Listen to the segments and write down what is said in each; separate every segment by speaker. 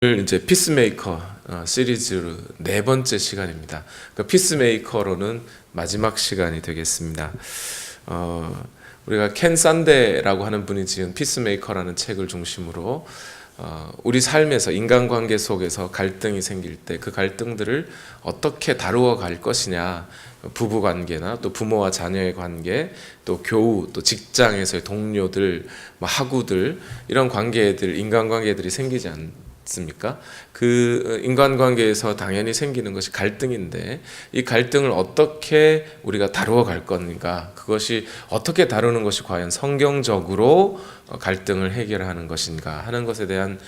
Speaker 1: 오늘 이제 피스메이커 시리즈 네 번째 시간입니다. 그 피스메이커로는 마지막 시간이 되겠습니다. 우리가 켄 산데라고 하는 분이 지은 피스메이커라는 책을 중심으로 우리 삶에서 인간관계 속에서 갈등이 생길 때 그 갈등들을 어떻게 다루어 갈 것이냐, 부부관계나 또 부모와 자녀의 관계, 또 교우, 또 직장에서의 동료들, 학우들, 이런 관계들, 인간관계들이 생기지 않습니까? 그 인간관계에서 당연히 생기는 것이 갈등인데, 이 갈등을 어떻게 우리가 다루어 갈 건가, 그것이 어떻게 다루는 것이 과연 성경적으로 갈등을 해결하는 것인가 하는 것에 대한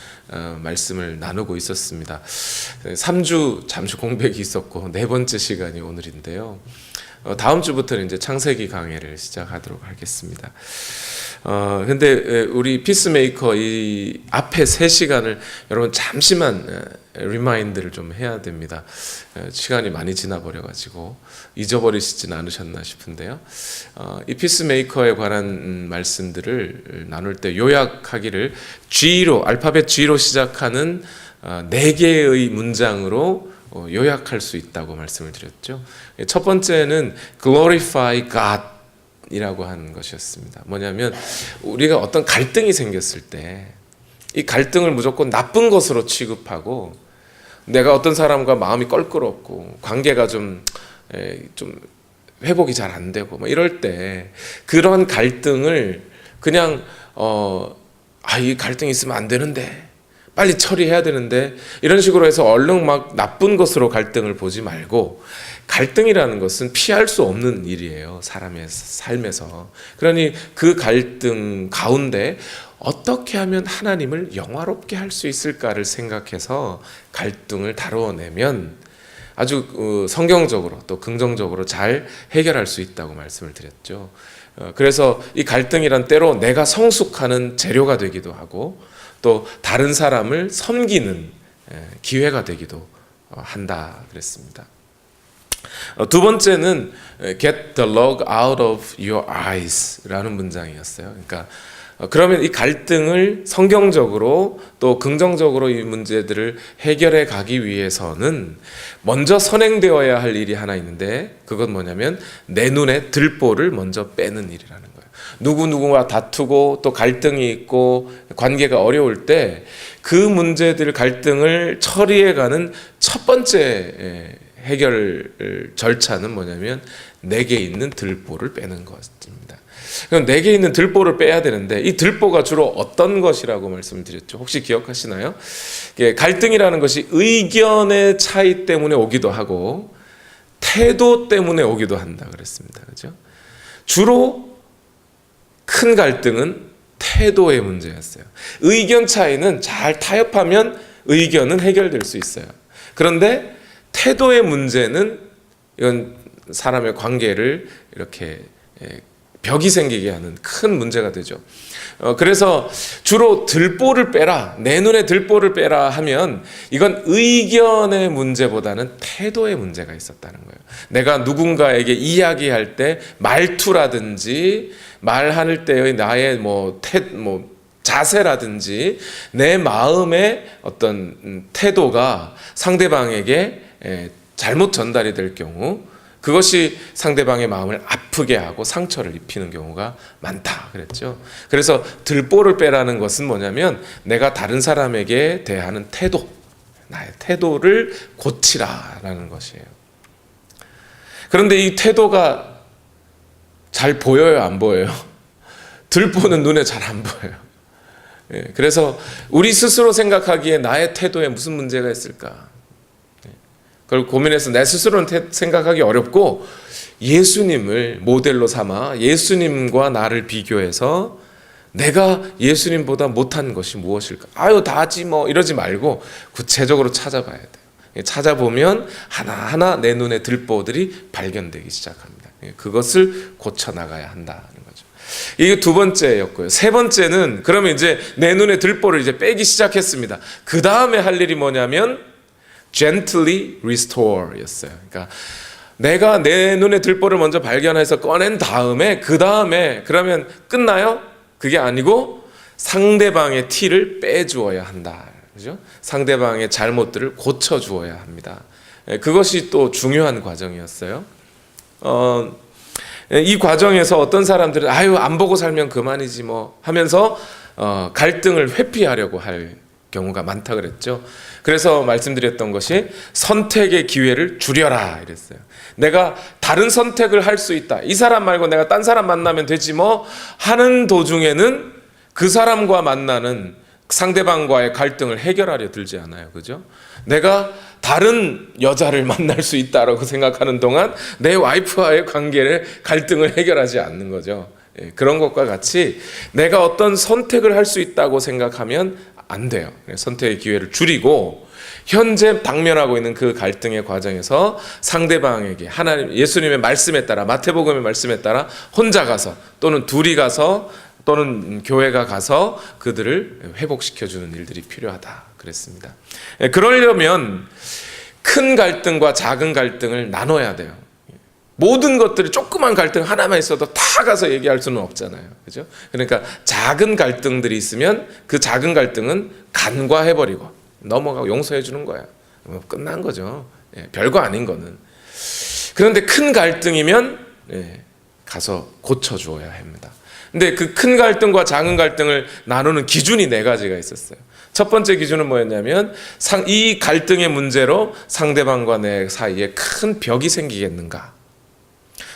Speaker 1: 말씀을 나누고 있었습니다. 3주 잠시 공백이 있었고 네 번째 시간이 오늘인데요. 다음 주부터는 이제 창세기 강해를 시작하도록 하겠습니다. 근데 우리 피스메이커 이 앞에 3시간을 여러분 잠시만 리마인드를 좀 해야 됩니다. 시간이 많이 지나버려가지고 잊어버리시진 않으셨나 싶은데요. 이 피스메이커에 관한 말씀들을 나눌 때 요약하기를 G로, 알파벳 G로 시작하는 4개의 문장으로 요약할 수 있다고 말씀을 드렸죠. 첫 번째는 glorify God 이라고 하는 것이었습니다. 뭐냐면 우리가 어떤 갈등이 생겼을 때 이 갈등을 무조건 나쁜 것으로 취급하고, 내가 어떤 사람과 마음이 껄끄럽고 관계가 좀 회복이 잘 안 되고 이럴 때 그런 갈등을 그냥 이 갈등이 있으면 안 되는데, 빨리 처리해야 되는데, 이런 식으로 해서 얼른 막 나쁜 것으로 갈등을 보지 말고, 갈등이라는 것은 피할 수 없는 일이에요, 사람의 삶에서. 그러니 그 갈등 가운데 어떻게 하면 하나님을 영화롭게 할 수 있을까를 생각해서 갈등을 다루어내면 아주 성경적으로 또 긍정적으로 잘 해결할 수 있다고 말씀을 드렸죠. 그래서 이 갈등이란 때로 내가 성숙하는 재료가 되기도 하고, 또 다른 사람을 섬기는 기회가 되기도 한다 그랬습니다. 두 번째는 get the log out of your eyes 라는 문장이었어요. 그러니까 그러면 이 갈등을 성경적으로 또 긍정적으로 이 문제들을 해결해 가기 위해서는 먼저 선행되어야 할 일이 하나 있는데, 그건 뭐냐면 내 눈에 들보를 먼저 빼는 일이라는 거예요. 누구누구와 다투고 또 갈등이 있고 관계가 어려울 때 그 문제들, 갈등을 처리해가는 첫 번째 해결 절차는 뭐냐면 내게 있는 들보를 빼는 것입니다. 그럼 내게 있는 들보를 빼야 되는데, 이 들보가 주로 어떤 것이라고 말씀을 드렸죠? 혹시 기억하시나요? 갈등이라는 것이 의견의 차이 때문에 오기도 하고 태도 때문에 오기도 한다 그랬습니다. 그렇죠? 주로 큰 갈등은 태도의 문제였어요. 의견 차이는 잘 타협하면 의견은 해결될 수 있어요. 그런데 태도의 문제는 이건 사람의 관계를 이렇게 벽이 생기게 하는 큰 문제가 되죠. 그래서 주로 들보를 빼라, 내 눈에 들보를 빼라 하면 이건 의견의 문제보다는 태도의 문제가 있었다는 거예요. 내가 누군가에게 이야기할 때 말투라든지 말할 때의 나의 자세라든지 내 마음의 어떤 태도가 상대방에게 잘못 전달이 될 경우, 그것이 상대방의 마음을 아프게 하고 상처를 입히는 경우가 많다 그랬죠. 그래서 들보를 빼라는 것은 뭐냐면 내가 다른 사람에게 대하는 태도, 나의 태도를 고치라라는 것이에요. 그런데 이 태도가 잘 보여요, 안 보여요? 들보는 눈에 잘 안 보여요. 그래서 우리 스스로 생각하기에 나의 태도에 무슨 문제가 있을까? 그걸 고민해서 내 스스로는 생각하기 어렵고, 예수님을 모델로 삼아 예수님과 나를 비교해서 내가 예수님보다 못한 것이 무엇일까? 다지 이러지 말고 구체적으로 찾아봐야 돼요. 찾아보면 하나하나 내 눈에 들보들이 발견되기 시작합니다. 그것을 고쳐나가야 한다는 거죠. 이게 두 번째였고요. 세 번째는 그러면 이제 내 눈에 들보를 이제 빼기 시작했습니다. 그 다음에 할 일이 뭐냐면 gently restore 였어요. 그러니까 내가 내 눈에 들보를 먼저 발견해서 꺼낸 다음에, 그 다음에 그러면 끝나요? 그게 아니고 상대방의 티를 빼주어야 한다. 그죠? 상대방의 잘못들을 고쳐 주어야 합니다. 그것이 또 중요한 과정이었어요. 이 과정에서 어떤 사람들은 아유 안 보고 살면 그만이지 뭐 하면서 갈등을 회피하려고 할 경우가 많다 그랬죠. 그래서 말씀드렸던 것이 선택의 기회를 줄여라 이랬어요. 내가 다른 선택을 할 수 있다. 이 사람 말고 내가 딴 사람 만나면 되지 뭐 하는 도중에는 그 사람과 만나는 상대방과의 갈등을 해결하려 들지 않아요. 그죠? 내가 다른 여자를 만날 수 있다라고 생각하는 동안 내 와이프와의 관계를 갈등을 해결하지 않는 거죠. 그런 것과 같이 내가 어떤 선택을 할 수 있다고 생각하면 안 돼요. 선택의 기회를 줄이고 현재 당면하고 있는 그 갈등의 과정에서 상대방에게 하나님 예수님의 말씀에 따라 마태복음의 말씀에 따라 혼자 가서 또는 둘이 가서 또는 교회가 가서 그들을 회복시켜 주는 일들이 필요하다 그랬습니다. 그러려면 큰 갈등과 작은 갈등을 나눠야 돼요. 모든 것들이 조그만 갈등 하나만 있어도 다 가서 얘기할 수는 없잖아요. 그죠? 그러니까 작은 갈등들이 있으면 그 작은 갈등은 간과해버리고 넘어가고 용서해 주는 거야. 끝난 거죠. 별거 아닌 거는. 그런데 큰 갈등이면 가서 고쳐주어야 합니다. 근데 그 큰 갈등과 작은 갈등을 나누는 기준이 네 가지가 있었어요. 첫 번째 기준은 뭐였냐면 이 갈등의 문제로 상대방과 내 사이에 큰 벽이 생기겠는가.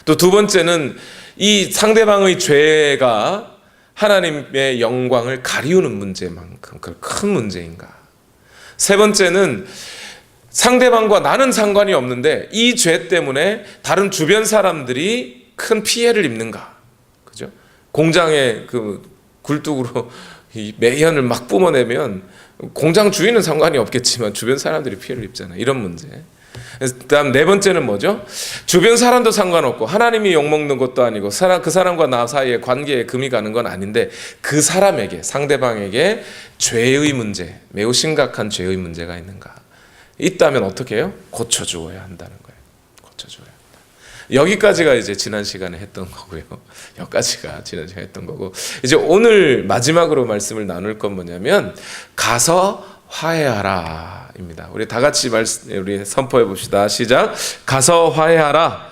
Speaker 1: 또 두 번째는 이 상대방의 죄가 하나님의 영광을 가리우는 문제만큼 큰 문제인가. 세 번째는 상대방과 나는 상관이 없는데 이 죄 때문에 다른 주변 사람들이 큰 피해를 입는가. 그죠? 공장에 그 굴뚝으로 이 매연을 막 뿜어내면 공장 주인은 상관이 없겠지만 주변 사람들이 피해를 입잖아요. 이런 문제. 그다음 네 번째는 뭐죠? 주변 사람도 상관없고 하나님이 욕먹는 것도 아니고 그 사람과 나 사이의 관계에 금이 가는 건 아닌데 그 사람에게 상대방에게 죄의 문제, 매우 심각한 죄의 문제가 있는가? 있다면 어떻게 해요? 고쳐주어야 한다는 거예요. 고쳐주어야 한다. 여기까지가 이제 지난 시간에 했던 거고요. 여기까지가 지난 시간에 했던 거고 이제 오늘 마지막으로 말씀을 나눌 건 뭐냐면 가서 화해하라 입니다. 우리 다 같이 우리 선포해 봅시다. 시작. 가서 화해하라.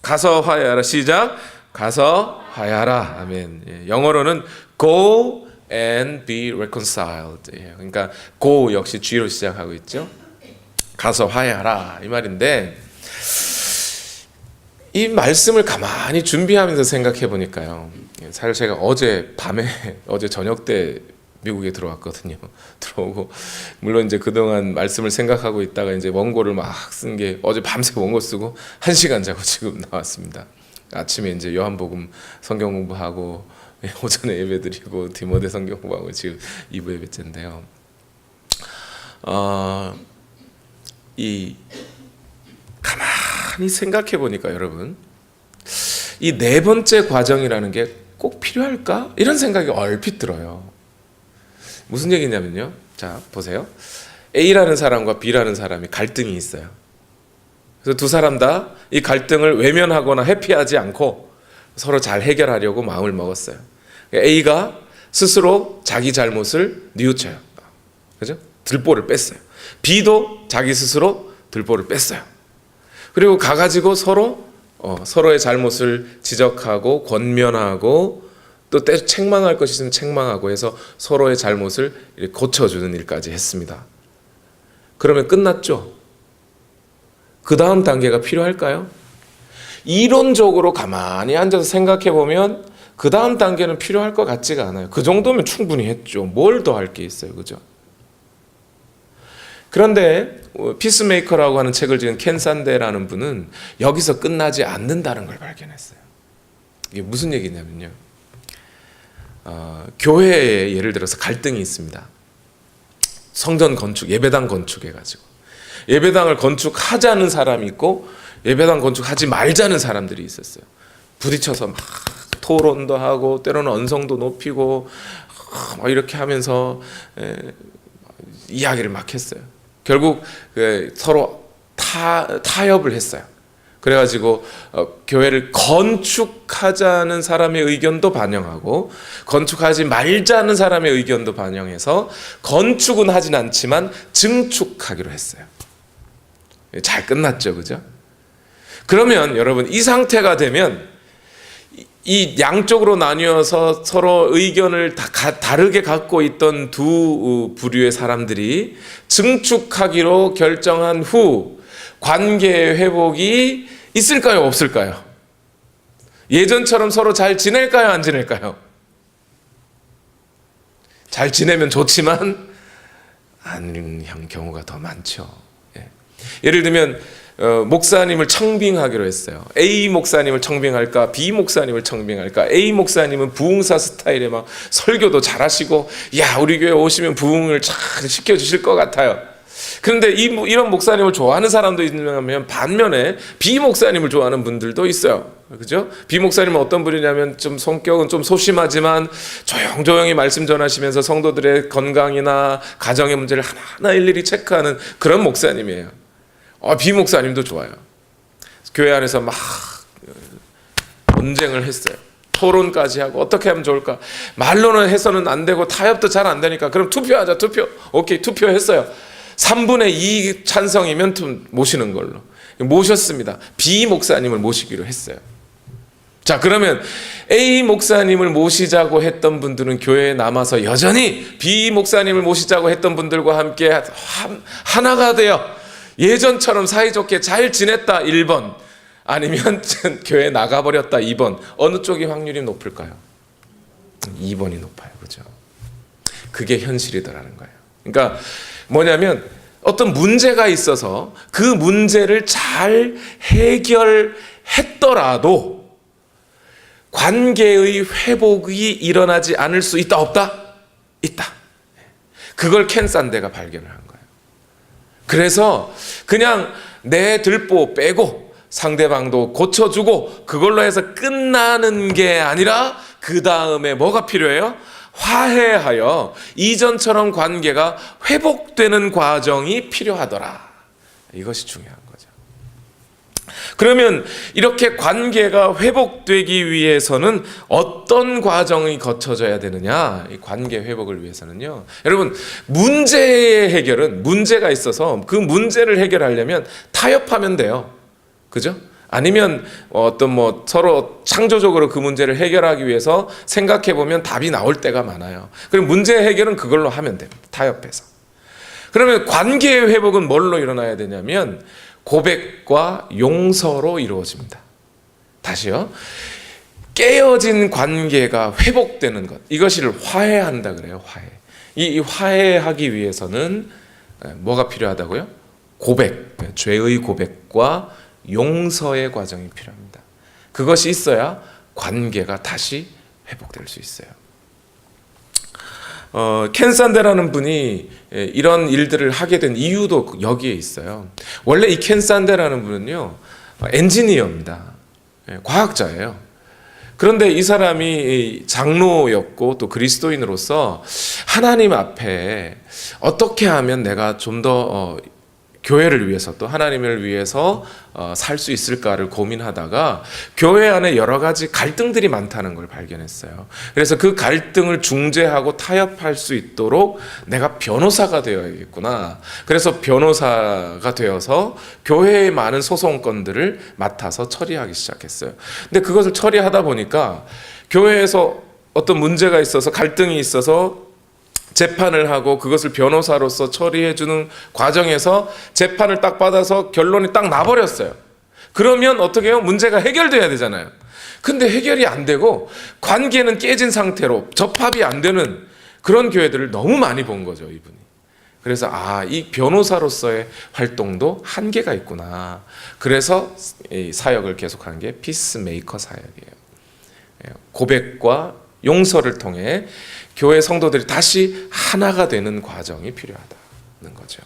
Speaker 1: 가서 화해하라. 시작. 가서 화해하라. 아멘. 영어로는 go and be reconciled. 그러니까 go 역시 G로 시작하고 있죠. 가서 화해하라 이 말인데 이 말씀을 가만히 준비하면서 생각해 보니까요. 사실 제가 어제 밤에 어제 저녁 때 미국에 들어왔거든요. 들어오고 물론 이제 그동안 말씀을 생각하고 있다가 이제 원고를 막 쓴 게 어제 밤새 원고 쓰고 1시간 자고 지금 나왔습니다. 아침에 이제 요한복음 성경 공부하고 오전에 예배드리고 디모데 성경 공부하고 지금 2부 예배째인데요. 이 가만히 생각해 보니까 여러분 이 네 번째 과정이라는 게 꼭 필요할까? 이런 생각이 얼핏 들어요. 무슨 얘기냐면요. 자, 보세요. A라는 사람과 B라는 사람이 갈등이 있어요. 그래서 두 사람 다 이 갈등을 외면하거나 회피하지 않고 서로 잘 해결하려고 마음을 먹었어요. A가 스스로 자기 잘못을 뉘우쳐요. 그죠? 들보를 뺐어요. B도 자기 스스로 들보를 뺐어요. 그리고 가가지고 서로의 잘못을 지적하고 권면하고 또 때로 책망할 것이 있으면 책망하고 해서 서로의 잘못을 고쳐주는 일까지 했습니다. 그러면 끝났죠? 그 다음 단계가 필요할까요? 이론적으로 가만히 앉아서 생각해 보면 그 다음 단계는 필요할 것 같지가 않아요. 그 정도면 충분히 했죠. 뭘 더 할 게 있어요. 그죠? 그런데 피스메이커라고 하는 책을 지은 켄 산데라는 분은 여기서 끝나지 않는다는 걸 발견했어요. 이게 무슨 얘기냐면요. 교회에 예를 들어서 갈등이 있습니다. 성전 건축, 예배당 건축해가지고 예배당을 건축하자는 사람이 있고 예배당 건축하지 말자는 사람들이 있었어요. 부딪혀서 막 토론도 하고 때로는 언성도 높이고 막 이렇게 하면서 이야기를 막 했어요. 결국 서로 타협을 했어요. 그래가지고 교회를 건축하자는 사람의 의견도 반영하고 건축하지 말자는 사람의 의견도 반영해서 건축은 하진 않지만 증축하기로 했어요. 잘 끝났죠, 그죠? 그러면 여러분, 이 상태가 되면 이 양쪽으로 나뉘어서 서로 의견을 다르게 갖고 있던 두 부류의 사람들이 증축하기로 결정한 후 관계의 회복이 있을까요, 없을까요? 예전처럼 서로 잘 지낼까요, 안 지낼까요? 잘 지내면 좋지만 아닌 경우가 더 많죠. 예를 들면 목사님을 청빙하기로 했어요. A 목사님을 청빙할까, B 목사님을 청빙할까. A 목사님은 부흥사 스타일에 막 설교도 잘하시고, 야, 우리 교회 오시면 부흥을 잘 시켜주실 것 같아요. 그런데 이런 목사님을 좋아하는 사람도 있냐면 반면에 B 목사님을 좋아하는 분들도 있어요. 그죠? B 목사님은 어떤 분이냐면 좀 성격은 좀 소심하지만 조용조용히 말씀 전하시면서 성도들의 건강이나 가정의 문제를 하나하나 일일이 체크하는 그런 목사님이에요. B 목사님도 좋아요. 교회 안에서 막 논쟁을 했어요. 토론까지 하고 어떻게 하면 좋을까. 말로는 해서는 안 되고 타협도 잘 안 되니까 그럼 투표하자. 오케이, 투표했어요. 3분의 2 찬성이면 모시는 걸로 모셨습니다. B 목사님을 모시기로 했어요. 자, 그러면 A 목사님을 모시자고 했던 분들은 교회에 남아서 여전히 B 목사님을 모시자고 했던 분들과 함께 하나가 되어 예전처럼 사이좋게 잘 지냈다 1번, 아니면 교회 나가버렸다 2번. 어느 쪽이 확률이 높을까요? 2번이 높아요. 그죠? 그게 현실이더라는 거예요. 그러니까 뭐냐면 어떤 문제가 있어서 그 문제를 잘 해결했더라도 관계의 회복이 일어나지 않을 수 있다, 없다? 있다. 그걸 켄 산데가 발견을 한 거예요. 그래서 그냥 내 들보 빼고 상대방도 고쳐주고 그걸로 해서 끝나는 게 아니라 그 다음에 뭐가 필요해요? 화해하여 이전처럼 관계가 회복되는 과정이 필요하더라. 이것이 중요한 거죠. 그러면 이렇게 관계가 회복되기 위해서는 어떤 과정이 거쳐져야 되느냐? 이 관계 회복을 위해서는요. 여러분, 문제의 해결은 문제가 있어서 그 문제를 해결하려면 타협하면 돼요. 그죠? 아니면 서로 창조적으로 그 문제를 해결하기 위해서 생각해 보면 답이 나올 때가 많아요. 그럼 문제 해결은 그걸로 하면 됩니다. 타협해서. 그러면 관계의 회복은 뭘로 일어나야 되냐면 고백과 용서로 이루어집니다. 다시요. 깨어진 관계가 회복되는 것. 이것을 화해한다 그래요. 화해. 이 화해하기 위해서는 뭐가 필요하다고요? 고백. 죄의 고백과 용서의 과정이 필요합니다. 그것이 있어야 관계가 다시 회복될 수 있어요. 켄 산데라는 분이 이런 일들을 하게 된 이유도 여기에 있어요. 원래 이 켄 산데라는 분은요, 엔지니어입니다. 과학자예요. 그런데 이 사람이 장로였고 또 그리스도인으로서 하나님 앞에 어떻게 하면 내가 좀 더 교회를 위해서 또 하나님을 위해서 살 수 있을까를 고민하다가 교회 안에 여러 가지 갈등들이 많다는 걸 발견했어요. 그래서 그 갈등을 중재하고 타협할 수 있도록 내가 변호사가 되어야겠구나. 그래서 변호사가 되어서 교회의 많은 소송건들을 맡아서 처리하기 시작했어요. 근데 그것을 처리하다 보니까 교회에서 어떤 문제가 있어서 갈등이 있어서 재판을 하고 그것을 변호사로서 처리해주는 과정에서 재판을 딱 받아서 결론이 딱 나버렸어요. 그러면 어떻게 해요? 문제가 해결돼야 되잖아요. 근데 해결이 안 되고 관계는 깨진 상태로 접합이 안 되는 그런 교회들을 너무 많이 본 거죠, 이분이. 그래서 이 변호사로서의 활동도 한계가 있구나. 그래서 이 사역을 계속하는 게 피스메이커 사역이에요. 고백과 용서를 통해 교회 성도들이 다시 하나가 되는 과정이 필요하다는 거죠.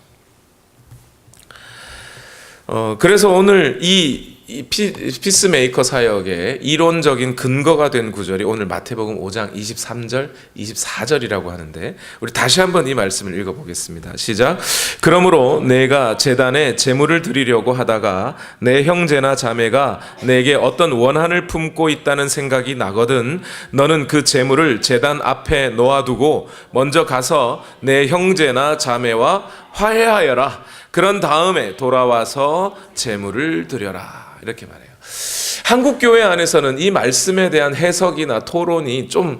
Speaker 1: 그래서 오늘 이 피스메이커 사역의 이론적인 근거가 된 구절이 오늘 마태복음 5장 23절, 24절이라고 하는데 우리 다시 한번 이 말씀을 읽어보겠습니다. 시작. 그러므로 내가 제단에 제물을 드리려고 하다가 내 형제나 자매가 내게 어떤 원한을 품고 있다는 생각이 나거든 너는 그 제물을 제단 앞에 놓아두고 먼저 가서 내 형제나 자매와 화해하여라. 그런 다음에 돌아와서 제물을 드려라. 이렇게 말해요. 한국 교회 안에서는 이 말씀에 대한 해석이나 토론이 좀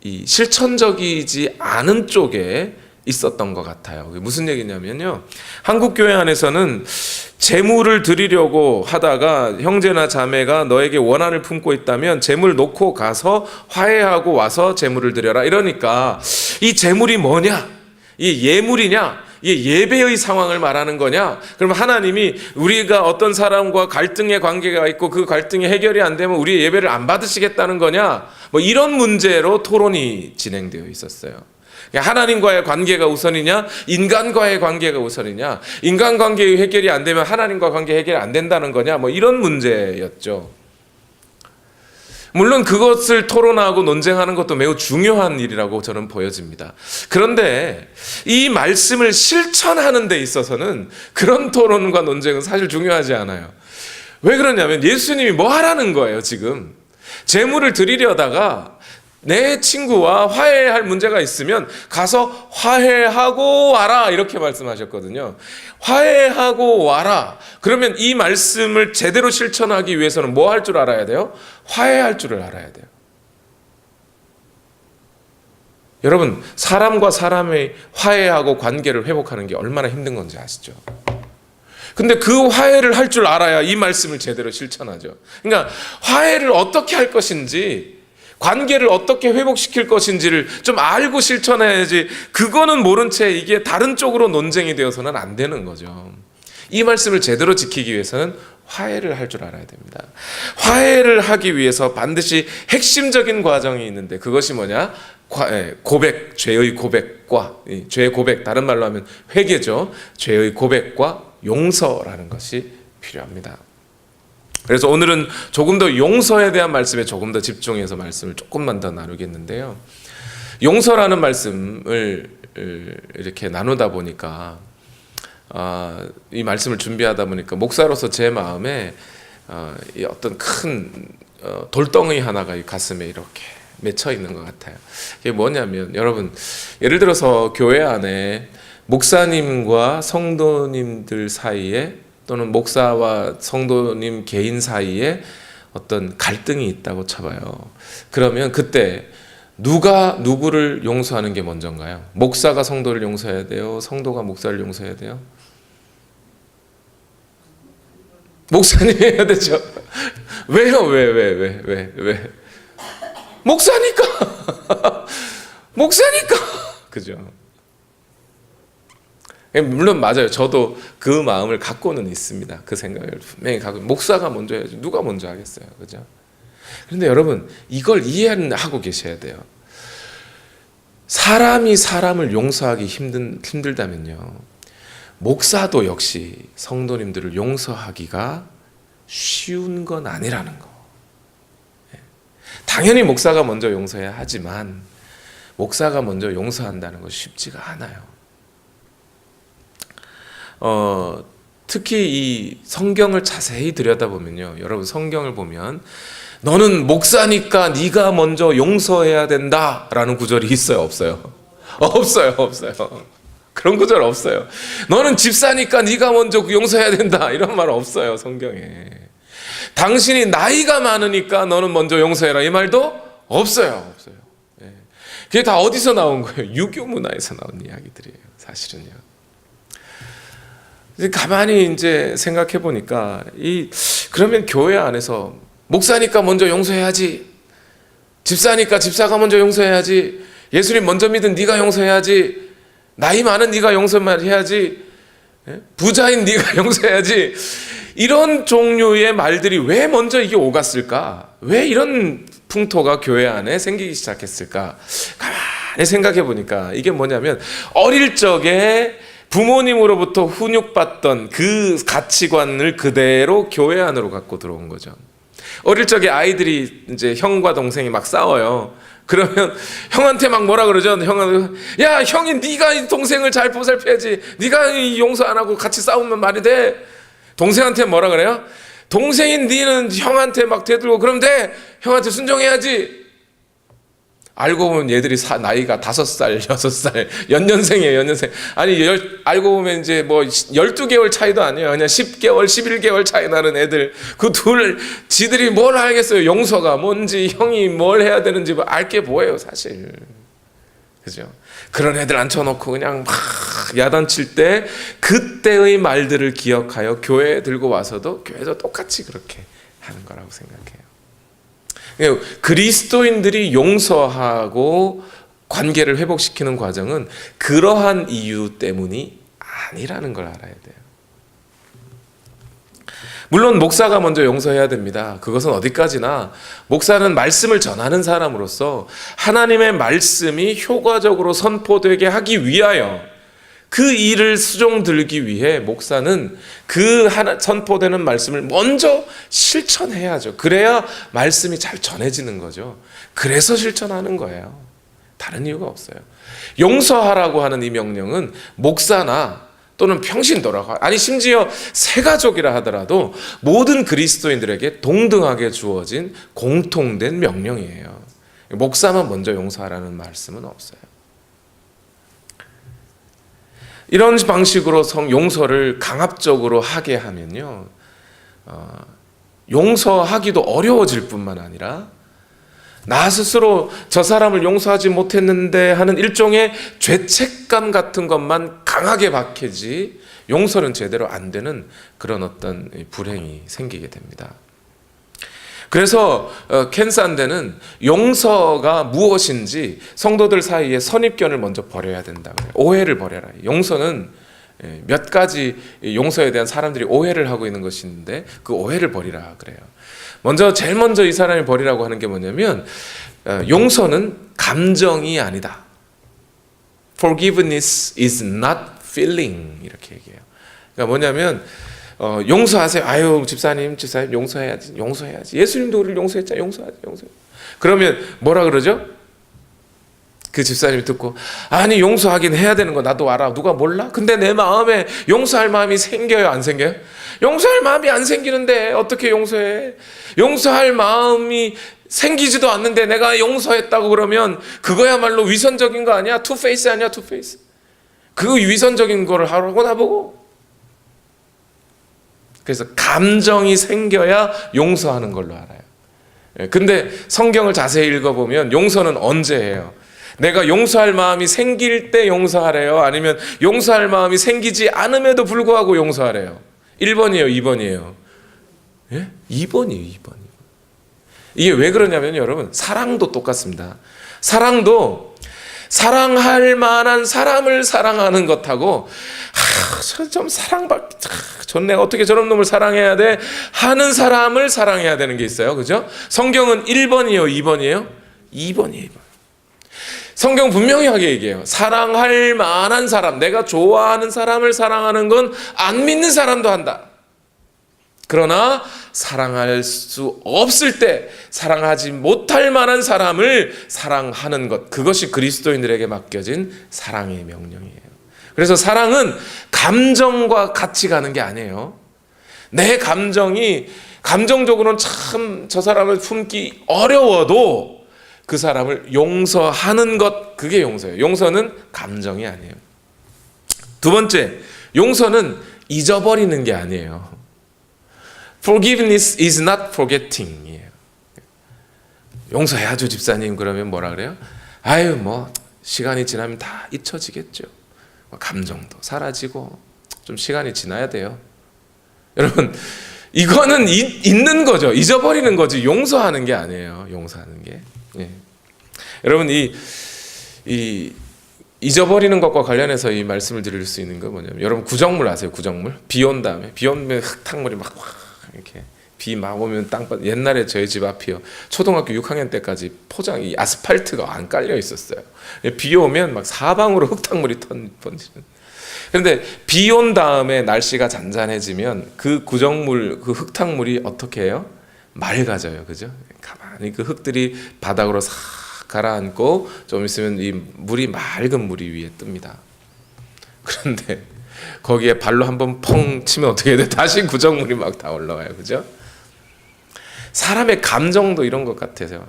Speaker 1: 이 실천적이지 않은 쪽에 있었던 것 같아요. 무슨 얘기냐면요, 한국 교회 안에서는 제물을 드리려고 하다가 형제나 자매가 너에게 원한을 품고 있다면 제물 놓고 가서 화해하고 와서 제물을 드려라. 이러니까 이 제물이 뭐냐? 이 예물이냐? 이게 예배의 상황을 말하는 거냐? 그러면 하나님이 우리가 어떤 사람과 갈등의 관계가 있고 그 갈등이 해결이 안 되면 우리의 예배를 안 받으시겠다는 거냐? 뭐 이런 문제로 토론이 진행되어 있었어요. 하나님과의 관계가 우선이냐? 인간과의 관계가 우선이냐? 인간관계의 해결이 안 되면 하나님과 관계 해결이 안 된다는 거냐? 뭐 이런 문제였죠. 물론 그것을 토론하고 논쟁하는 것도 매우 중요한 일이라고 저는 보여집니다. 그런데 이 말씀을 실천하는 데 있어서는 그런 토론과 논쟁은 사실 중요하지 않아요. 왜 그러냐면 예수님이 뭐 하라는 거예요, 지금. 제물을 드리려다가 내 친구와 화해할 문제가 있으면 가서 화해하고 와라 이렇게 말씀하셨거든요. 화해하고 와라. 그러면 이 말씀을 제대로 실천하기 위해서는 뭐 할 줄 알아야 돼요? 화해할 줄을 알아야 돼요. 여러분, 사람과 사람의 화해하고 관계를 회복하는 게 얼마나 힘든 건지 아시죠? 근데 그 화해를 할 줄 알아야 이 말씀을 제대로 실천하죠. 그러니까 화해를 어떻게 할 것인지, 관계를 어떻게 회복시킬 것인지를 좀 알고 실천해야지, 그거는 모른 채 이게 다른 쪽으로 논쟁이 되어서는 안 되는 거죠. 이 말씀을 제대로 지키기 위해서는 화해를 할 줄 알아야 됩니다. 화해를 하기 위해서 반드시 핵심적인 과정이 있는데 그것이 뭐냐? 고백, 죄의 고백과, 죄의 고백, 다른 말로 하면 회개죠. 죄의 고백과 용서라는 것이 필요합니다. 그래서 오늘은 조금 더 용서에 대한 말씀에 조금 더 집중해서 말씀을 조금만 더 나누겠는데요. 용서라는 말씀을 이렇게 나누다 보니까 이 말씀을 준비하다 보니까 목사로서 제 마음에 어떤 큰 돌덩이 하나가 이 가슴에 이렇게 맺혀 있는 것 같아요. 이게 뭐냐면 여러분, 예를 들어서 교회 안에 목사님과 성도님들 사이에 또는 목사와 성도님 개인 사이에 어떤 갈등이 있다고 쳐봐요. 그러면 그때 누가 누구를 용서하는 게 먼저인가요? 목사가 성도를 용서해야 돼요? 성도가 목사를 용서해야 돼요? 목사님이 해야 되죠. 왜요? 왜? 목사니까. 목사니까. 그죠? 물론 맞아요. 저도 그 마음을 갖고는 있습니다. 그 생각을 분명히 갖고, 목사가 먼저 해야지 누가 먼저 하겠어요, 그죠? 그런데 여러분, 이걸 이해하고 계셔야 돼요. 사람이 사람을 용서하기 힘들다면요, 목사도 역시 성도님들을 용서하기가 쉬운 건 아니라는 거. 당연히 목사가 먼저 용서해야 하지만 목사가 먼저 용서한다는 것이 쉽지가 않아요. 특히 이 성경을 자세히 들여다보면요, 여러분, 성경을 보면 너는 목사니까 네가 먼저 용서해야 된다라는 구절이 있어요, 없어요? 없어요. 그런 구절 없어요. 너는 집사니까 네가 먼저 용서해야 된다 이런 말 없어요, 성경에. 당신이 나이가 많으니까 너는 먼저 용서해라 이 말도 없어요. 그게 다 어디서 나온 거예요? 유교 문화에서 나온 이야기들이에요, 사실은요. 가만히 이제 생각해 보니까 그러면 교회 안에서 목사니까 먼저 용서해야지, 집사니까 집사가 먼저 용서해야지, 예수님 먼저 믿은 네가 용서해야지, 나이 많은 네가 용서해야지, 부자인 네가 용서해야지, 이런 종류의 말들이 왜 먼저 이게 오갔을까? 왜 이런 풍토가 교회 안에 생기기 시작했을까? 가만히 생각해 보니까 이게 뭐냐면 어릴 적에 부모님으로부터 훈육받던 그 가치관을 그대로 교회 안으로 갖고 들어온 거죠. 어릴 적에 아이들이 이제 형과 동생이 막 싸워요. 그러면 형한테 막 뭐라 그러죠? 형은 야 형이 네가 이 동생을 잘 보살펴야지. 네가 이 용서 안 하고 같이 싸우면 말이 돼. 동생한테 뭐라 그래요? 동생인 네는 형한테 막 대들고 그러면 돼. 형한테 순종해야지. 알고 보면 얘들이 나이가 5살, 6살, 연년생이에요, 연년생. 아니, 알고 보면 이제 뭐 12개월 차이도 아니에요. 그냥 10개월, 11개월 차이 나는 애들. 그 지들이 뭘 알겠어요. 용서가 뭔지, 형이 뭘 해야 되는지 알게 뭐예요, 사실. 그죠? 그런 애들 앉혀놓고 그냥 막 야단칠 때 그때의 말들을 기억하여 교회에 들고 와서도 교회도 똑같이 그렇게 하는 거라고 생각해요. 그리스도인들이 용서하고 관계를 회복시키는 과정은 그러한 이유 때문이 아니라는 걸 알아야 돼요. 물론 목사가 먼저 용서해야 됩니다. 그것은 어디까지나 목사는 말씀을 전하는 사람으로서 하나님의 말씀이 효과적으로 선포되게 하기 위하여 그 일을 수종 들기 위해 목사는 그 선포되는 말씀을 먼저 실천해야죠. 그래야 말씀이 잘 전해지는 거죠. 그래서 실천하는 거예요. 다른 이유가 없어요. 용서하라고 하는 이 명령은 목사나 또는 평신도라고, 아니 심지어 새가족이라 하더라도 모든 그리스도인들에게 동등하게 주어진 공통된 명령이에요. 목사만 먼저 용서하라는 말씀은 없어요. 이런 방식으로 용서를 강압적으로 하게 하면요, 용서하기도 어려워질 뿐만 아니라 나 스스로 저 사람을 용서하지 못했는데 하는 일종의 죄책감 같은 것만 강하게 박히지 용서는 제대로 안 되는 그런 어떤 불행이 생기게 됩니다. 그래서 켄산대는 용서가 무엇인지 성도들 사이에 선입견을 먼저 버려야 된다. 오해를 버려라. 용서는 몇 가지 용서에 대한 사람들이 오해를 하고 있는 것이 있는데 그 오해를 버리라 그래요. 제일 먼저 이 사람이 버리라고 하는 게 뭐냐면 용서는 감정이 아니다. Forgiveness is not feeling 이렇게 얘기해요. 그러니까 뭐냐면 용서하세요. 아유 집사님 용서해야지. 예수님도 우리를 용서했잖아요. 용서하지. 그러면 뭐라 그러죠? 그 집사님이 듣고 아니 용서하긴 해야 되는 거 나도 알아. 누가 몰라? 근데 내 마음에 용서할 마음이 생겨요? 안 생겨요? 용서할 마음이 안 생기는데 어떻게 용서해? 용서할 마음이 생기지도 않는데 내가 용서했다고 그러면 그거야말로 위선적인 거 아니야? 투페이스 아니야? 투페이스. 그 위선적인 거를 하라고 나보고. 그래서 감정이 생겨야 용서하는 걸로 알아요. 근데 성경을 자세히 읽어보면 용서는 언제 해요? 내가 용서할 마음이 생길 때 용서하래요? 아니면 용서할 마음이 생기지 않음에도 불구하고 용서하래요? 1번이에요? 2번이에요? 예? 2번이에요. 2번. 이게 왜 그러냐면 여러분 사랑도 똑같습니다. 사랑도 사랑할 만한 사람을 사랑하는 것하고 좀 전 내가 어떻게 저런 놈을 사랑해야 돼? 하는 사람을 사랑해야 되는 게 있어요. 그죠? 성경은 1번이에요? 2번이에요? 2번이에요. 2번. 성경 분명하게 얘기해요. 사랑할 만한 사람, 내가 좋아하는 사람을 사랑하는 건 안 믿는 사람도 한다. 그러나 사랑할 수 없을 때 사랑하지 못할 만한 사람을 사랑하는 것, 그것이 그리스도인들에게 맡겨진 사랑의 명령이에요. 그래서 사랑은 감정과 같이 가는 게 아니에요. 내 감정이 감정적으로는 참 저 사람을 품기 어려워도 그 사람을 용서하는 것, 그게 용서예요. 용서는 감정이 아니에요. 두 번째, 용서는 잊어버리는 게 아니에요. Forgiveness is not forgetting. 용서해야죠, 집사님. 그러면 뭐라 그래요? 아유, 뭐 시간이 지나면 다 잊혀지겠죠. 감정도 사라지고 좀 시간이 지나야 돼요. 여러분, 이거는 잊는 거죠. 잊어버리는 거지. 용서하는 게 아니에요. 용서하는 게. 예. 여러분, 이 잊어버리는 것과 관련해서 이 말씀을 드릴 수 있는 건 뭐냐면, 여러분 구정물 아세요? 구정물? 비 온 다음에 흙탕물이 막 이렇게 비 막 오면 옛날에 저희 집 앞이요, 초등학교 6학년 때까지 포장이 아스팔트가 안 깔려 있었어요. 비 오면 막 사방으로 흙탕물이 번지는. 그런데 비 온 다음에 날씨가 잔잔해지면 그 구정물, 그 흙탕물이 어떻게 해요? 맑아져요. 그죠? 가만히 그 흙들이 바닥으로 싹 가라앉고 좀 있으면 이 물이 맑은 물이 위에 뜹니다. 그런데 거기에 발로 한번 펑 치면 어떻게 돼? 다시 구정물이 막 다 올라와요. 그죠? 사람의 감정도 이런 것 같아요.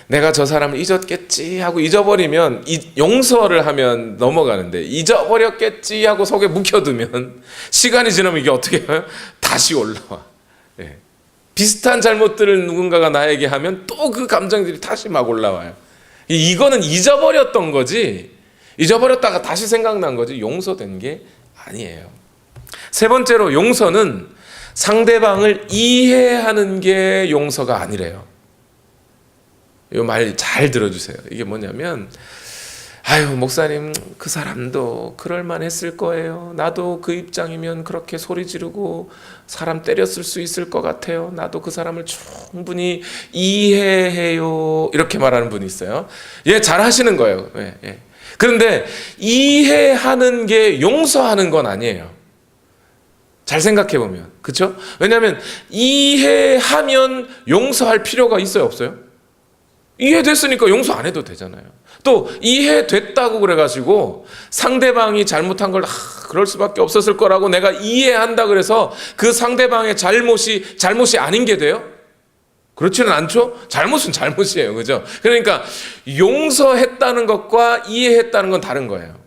Speaker 1: 내가 저 사람을 잊었겠지 하고 잊어버리면 용서를 하면 넘어가는데, 잊어버렸겠지 하고 속에 묵혀두면 시간이 지나면 이게 어떻게 해요? 다시 올라와. 네. 비슷한 잘못들을 누군가가 나에게 하면 또 그 감정들이 다시 막 올라와요. 이거는 잊어버렸던 거지, 잊어버렸다가 다시 생각난 거지 용서된 게 아니에요. 세 번째로, 용서는 상대방을 이해하는 게 용서가 아니래요. 이 말 잘 들어주세요. 이게 뭐냐면, 아유 목사님, 그 사람도 그럴만 했을 거예요. 나도 그 입장이면 그렇게 소리 지르고 사람 때렸을 수 있을 것 같아요. 나도 그 사람을 충분히 이해해요. 이렇게 말하는 분이 있어요. 예, 잘 하시는 거예요. 예. 그런데 이해하는 게 용서하는 건 아니에요. 잘 생각해 보면, 그렇죠? 왜냐하면 이해하면 용서할 필요가 있어요, 없어요? 이해됐으니까 용서 안 해도 되잖아요. 또 이해됐다고 그래가지고 상대방이 잘못한 걸 그럴 수밖에 없었을 거라고 내가 이해한다 그래서 그 상대방의 잘못이 아닌 게 돼요? 그렇지는 않죠? 잘못은 잘못이에요. 그죠? 그러니까 용서했다는 것과 이해했다는 건 다른 거예요.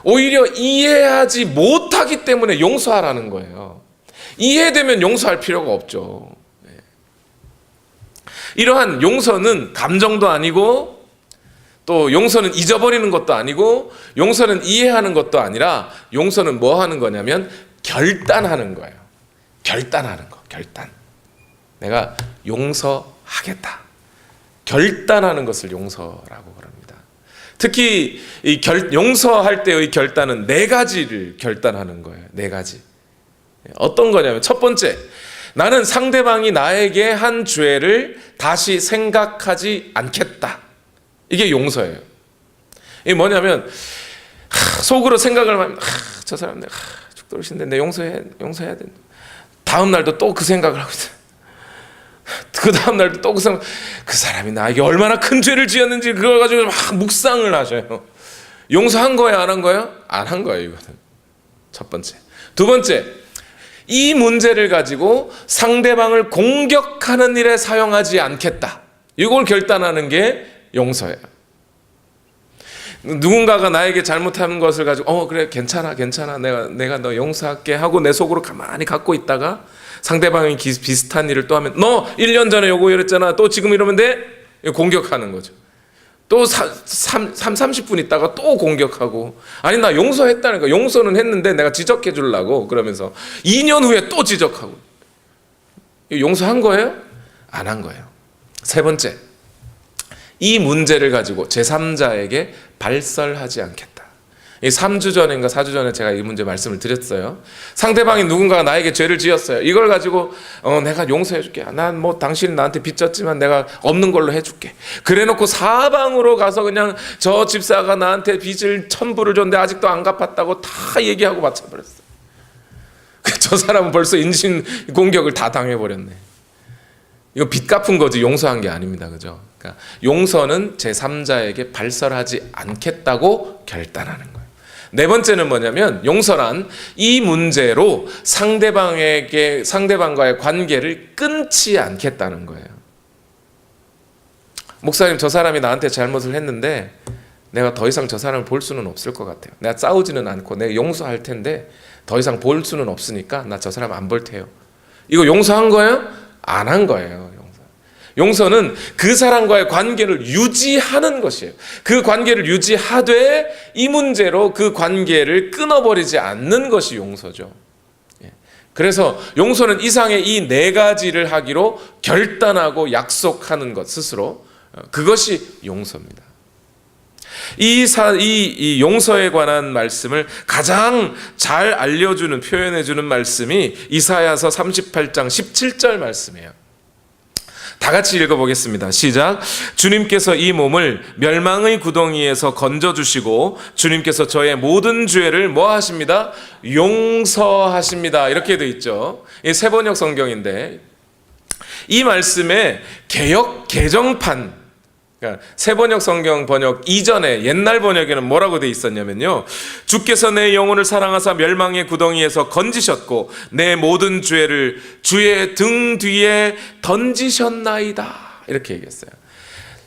Speaker 1: 오히려 이해하지 못하기 때문에 용서하라는 거예요. 이해되면 용서할 필요가 없죠. 이러한 용서는 감정도 아니고, 또 용서는 잊어버리는 것도 아니고, 용서는 이해하는 것도 아니라, 용서는 뭐 하는 거냐면 결단하는 거예요. 결단하는 거. 결단. 내가 용서하겠다. 결단하는 것을 용서라고 그럽니다. 특히 이 용서할 때의 결단은 네 가지를 결단하는 거예요. 네 가지. 어떤 거냐면, 첫 번째, 나는 상대방이 나에게 한 죄를 다시 생각하지 않겠다. 이게 용서예요. 이게 뭐냐면, 속으로 생각을 하면, 저 사람 내가 죽도록신데 내 용서해야 돼. 다음 날도 또 그 생각을 하고 있어요. 그 다음 날도 또 그 사람이 나에게 얼마나 큰 죄를 지었는지 그걸 가지고 막 묵상을 하셔요. 용서한 거예요, 안 한 거예요? 안 한 거예요, 이거는. 첫 번째. 두 번째, 이 문제를 가지고 상대방을 공격하는 일에 사용하지 않겠다. 이걸 결단하는 게 용서예요. 누군가가 나에게 잘못한 것을 가지고 그래 괜찮아 내가 너 용서할게 하고 내 속으로 가만히 갖고 있다가 상대방이 비슷한 일을 또 하면, 너 1년 전에 요거 이랬잖아, 또 지금 이러면 돼? 공격하는 거죠. 또 30분 있다가 또 공격하고, 아니 나 용서했다니까, 용서는 했는데 내가 지적해 주려고 그러면서 2년 후에 또 지적하고. 용서한 거예요? 안 한 거예요. 세 번째, 이 문제를 가지고 제3자에게 발설하지 않겠다. 3주 전인가 4주 전에 제가 이 문제 말씀을 드렸어요. 상대방이 누군가가 나에게 죄를 지었어요. 이걸 가지고 내가 용서해 줄게. 난 뭐 당신이 나한테 빚졌지만 내가 없는 걸로 해줄게. 그래놓고 사방으로 가서 그냥 저 집사가 나한테 빚을 1000불을 줬는데 아직도 안 갚았다고 다 얘기하고 맞춰버렸어요. 저 사람은 벌써 인신 공격을 다 당해버렸네. 이거 빚 갚은 거지 용서한 게 아닙니다. 그죠? 그러니까 용서는 제3자에게 발설하지 않겠다고 결단하는 거예요. 네 번째는 뭐냐면, 용서란 이 문제로 상대방과의 관계를 끊지 않겠다는 거예요. 목사님, 저 사람이 나한테 잘못을 했는데 내가 더 이상 저 사람을 볼 수는 없을 것 같아요. 내가 싸우지는 않고 내가 용서할 텐데 더 이상 볼 수는 없으니까 나 저 사람 안 볼 테요. 이거 용서한 거예요? 안 한 거예요. 용서는 그 사람과의 관계를 유지하는 것이에요. 그 관계를 유지하되 이 문제로 그 관계를 끊어버리지 않는 것이 용서죠. 그래서 용서는 이상의 이 네 가지를 하기로 결단하고 약속하는 것 스스로, 그것이 용서입니다. 이 용서에 관한 말씀을 가장 잘 알려주는, 표현해주는 말씀이 이사야서 38장 17절 말씀이에요. 다 같이 읽어보겠습니다. 시작. 주님께서 이 몸을 멸망의 구덩이에서 건져주시고 주님께서 저의 모든 죄를 뭐 하십니다? 용서하십니다. 이렇게 되어 있죠. 이 세번역 성경인데 이 말씀에 개역 개정판, 그러니까 세번역 성경 번역 이전에 옛날 번역에는 뭐라고 돼 있었냐면요, 주께서 내 영혼을 사랑하사 멸망의 구덩이에서 건지셨고 내 모든 죄를 주의 등 뒤에 던지셨나이다, 이렇게 얘기했어요.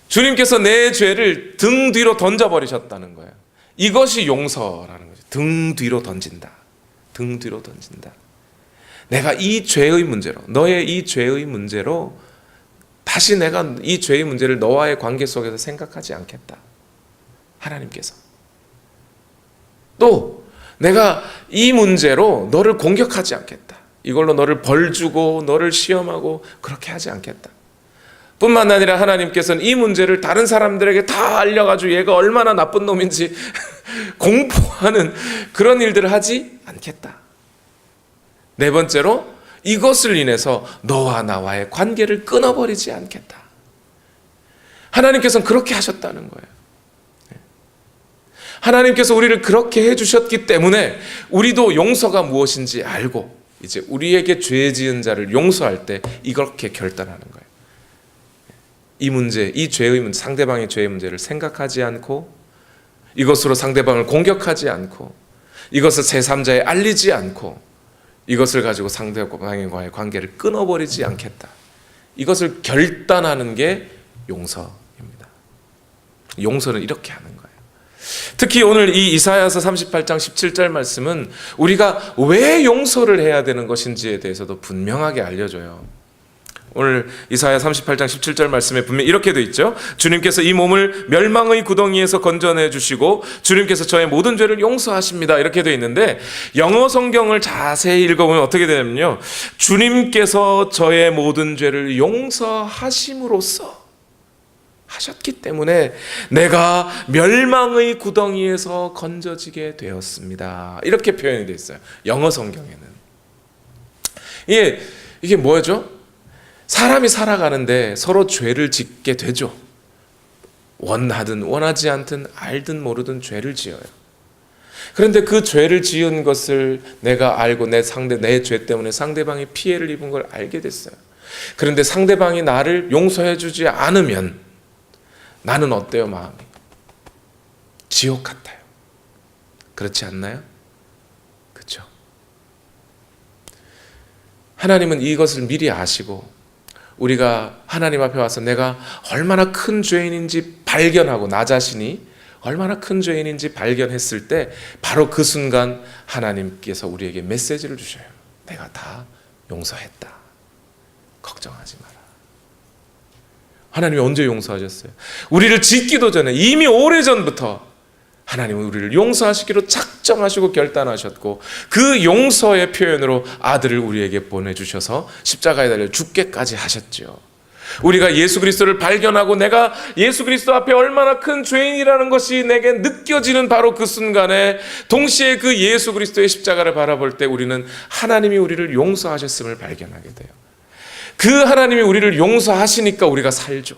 Speaker 1: 주님께서 내 죄를 등 뒤로 던져버리셨다는 거예요. 이것이 용서라는 거죠. 등 뒤로 던진다. 등 뒤로 던진다. 내가 이 죄의 문제로, 너의 이 죄의 문제로 다시 내가 이 죄의 문제를 너와의 관계 속에서 생각하지 않겠다. 하나님께서. 또 내가 이 문제로 너를 공격하지 않겠다. 이걸로 너를 벌주고 너를 시험하고 그렇게 하지 않겠다. 뿐만 아니라 하나님께서는 이 문제를 다른 사람들에게 다 알려가지고 얘가 얼마나 나쁜 놈인지 공포하는 그런 일들을 하지 않겠다. 네 번째로 이것을 인해서 너와 나와의 관계를 끊어버리지 않겠다. 하나님께서는 그렇게 하셨다는 거예요. 하나님께서 우리를 그렇게 해주셨기 때문에 우리도 용서가 무엇인지 알고 이제 우리에게 죄 지은 자를 용서할 때 이렇게 결단하는 거예요. 이 문제, 이 죄의 문제, 상대방의 죄의 문제를 생각하지 않고 이것으로 상대방을 공격하지 않고 이것을 제3자에 알리지 않고 이것을 가지고 상대방과의 관계를 끊어버리지 않겠다. 이것을 결단하는 게 용서입니다. 용서는 이렇게 하는 거예요. 특히 오늘 이 이사야서 38장 17절 말씀은 우리가 왜 용서를 해야 되는 것인지에 대해서도 분명하게 알려줘요. 오늘 이사야 38장 17절 말씀에 분명히 이렇게 되어 있죠. 주님께서 이 몸을 멸망의 구덩이에서 건져내 주시고 주님께서 저의 모든 죄를 용서하십니다. 이렇게 되어 있는데 영어 성경을 자세히 읽어보면 어떻게 되냐면요, 주님께서 저의 모든 죄를 용서하심으로써 하셨기 때문에 내가 멸망의 구덩이에서 건져지게 되었습니다. 이렇게 표현이 되어 있어요. 영어 성경에는. 이게 뭐죠? 사람이 살아가는데 서로 죄를 짓게 되죠. 원하든 원하지 않든 알든 모르든 죄를 지어요. 그런데 그 죄를 지은 것을 내가 알고 내 죄 때문에 상대방이 피해를 입은 걸 알게 됐어요. 그런데 상대방이 나를 용서해 주지 않으면 나는 어때요, 마음이? 지옥 같아요. 그렇지 않나요? 그렇죠. 하나님은 이것을 미리 아시고 우리가 하나님 앞에 와서 내가 얼마나 큰 죄인인지 발견하고 나 자신이 얼마나 큰 죄인인지 발견했을 때 바로 그 순간 하나님께서 우리에게 메시지를 주셔요. 내가 다 용서했다. 걱정하지 마라. 하나님이 언제 용서하셨어요? 우리를 짓기도 전에 이미 오래전부터 하나님은 우리를 용서하시기로 작정하시고 결단하셨고 그 용서의 표현으로 아들을 우리에게 보내주셔서 십자가에 달려 죽게까지 하셨죠. 우리가 예수 그리스도를 발견하고 내가 예수 그리스도 앞에 얼마나 큰 죄인이라는 것이 내게 느껴지는 바로 그 순간에 동시에 그 예수 그리스도의 십자가를 바라볼 때 우리는 하나님이 우리를 용서하셨음을 발견하게 돼요. 그 하나님이 우리를 용서하시니까 우리가 살죠.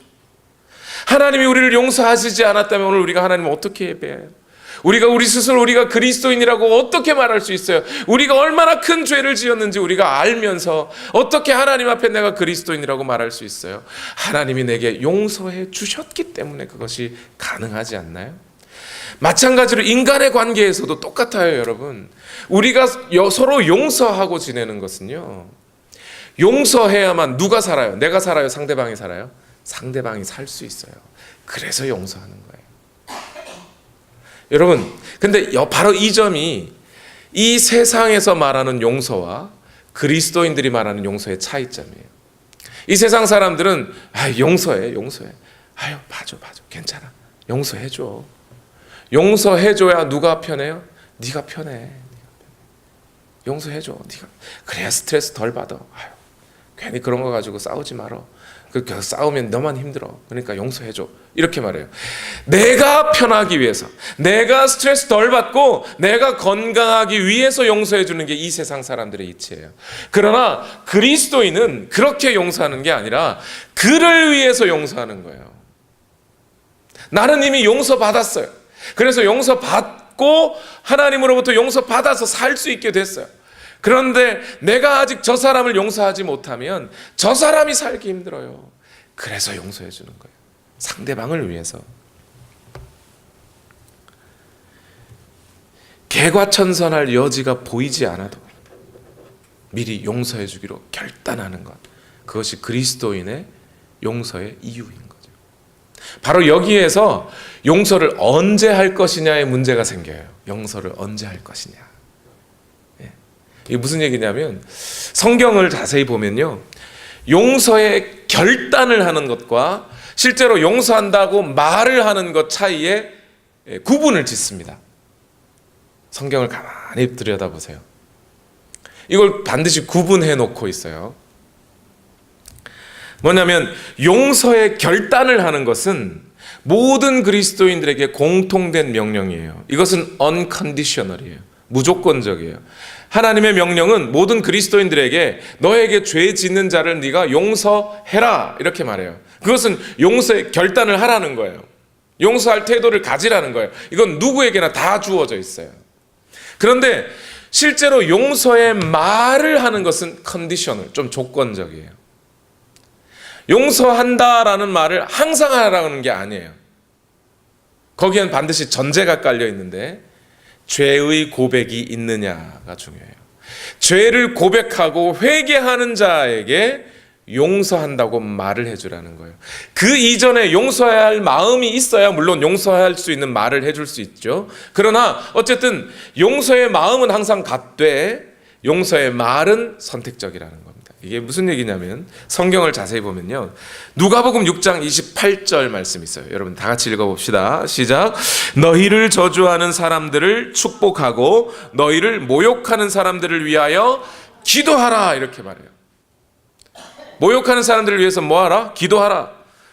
Speaker 1: 하나님이 우리를 용서하시지 않았다면 오늘 우리가 하나님을 어떻게 예배해요? 우리 스스로 우리가 그리스도인이라고 어떻게 말할 수 있어요? 우리가 얼마나 큰 죄를 지었는지 우리가 알면서 어떻게 하나님 앞에 내가 그리스도인이라고 말할 수 있어요? 하나님이 내게 용서해 주셨기 때문에 그것이 가능하지 않나요? 마찬가지로 인간의 관계에서도 똑같아요, 여러분. 우리가 서로 용서하고 지내는 것은요, 용서해야만 누가 살아요? 내가 살아요? 상대방이 살아요? 상대방이 살 수 있어요. 그래서 용서하는 거예요. 여러분, 근데 바로 이 점이 이 세상에서 말하는 용서와 그리스도인들이 말하는 용서의 차이점이에요. 이 세상 사람들은 용서해. 아유, 봐줘, 괜찮아. 용서해줘. 용서해줘야 누가 편해요? 네가 편해. 용서해줘. 네가 그래야 스트레스 덜 받아. 아유, 괜히 그런 거 가지고 싸우지 말어. 그렇게 싸우면 너만 힘들어. 그러니까 용서해줘. 이렇게 말해요. 내가 편하기 위해서, 내가 스트레스 덜 받고 내가 건강하기 위해서 용서해 주는 게 이 세상 사람들의 이치예요. 그러나 그리스도인은 그렇게 용서하는 게 아니라 그를 위해서 용서하는 거예요. 나는 이미 용서받았어요. 그래서 용서받고 하나님으로부터 용서받아서 살 수 있게 됐어요. 그런데 내가 아직 저 사람을 용서하지 못하면 저 사람이 살기 힘들어요. 그래서 용서해 주는 거예요. 상대방을 위해서. 개과천선할 여지가 보이지 않아도 미리 용서해 주기로 결단하는 것, 그것이 그리스도인의 용서의 이유인 거죠. 바로 여기에서 용서를 언제 할 것이냐의 문제가 생겨요. 용서를 언제 할 것이냐. 이게 무슨 얘기냐면 성경을 자세히 보면요, 용서의 결단을 하는 것과 실제로 용서한다고 말을 하는 것 차이에 구분을 짓습니다. 성경을 가만히 들여다보세요. 이걸 반드시 구분해 놓고 있어요. 뭐냐면 용서의 결단을 하는 것은 모든 그리스도인들에게 공통된 명령이에요. 이것은 unconditional이에요. 무조건적이에요. 하나님의 명령은 모든 그리스도인들에게 너에게 죄 짓는 자를 네가 용서해라 이렇게 말해요. 그것은 용서의 결단을 하라는 거예요. 용서할 태도를 가지라는 거예요. 이건 누구에게나 다 주어져 있어요. 그런데 실제로 용서의 말을 하는 것은 컨디셔널, 좀 조건적이에요. 용서한다라는 말을 항상 하라는 게 아니에요. 거기엔 반드시 전제가 깔려 있는데 죄의 고백이 있느냐가 중요해요. 죄를 고백하고 회개하는 자에게 용서한다고 말을 해주라는 거예요. 그 이전에 용서해야 할 마음이 있어야 물론 용서할 수 있는 말을 해줄 수 있죠. 그러나 어쨌든 용서의 마음은 항상 같되 용서의 말은 선택적이라는 겁니다. 이게 무슨 얘기냐면 성경을 자세히 보면요, 누가복음 6장 28절 말씀이 있어요. 여러분 다 같이 읽어봅시다. 시작. 너희를 저주하는 사람들을 축복하고 너희를 모욕하는 사람들을 위하여 기도하라 이렇게 말해요. 모욕하는 사람들을 위해서 뭐하라? 기도하라.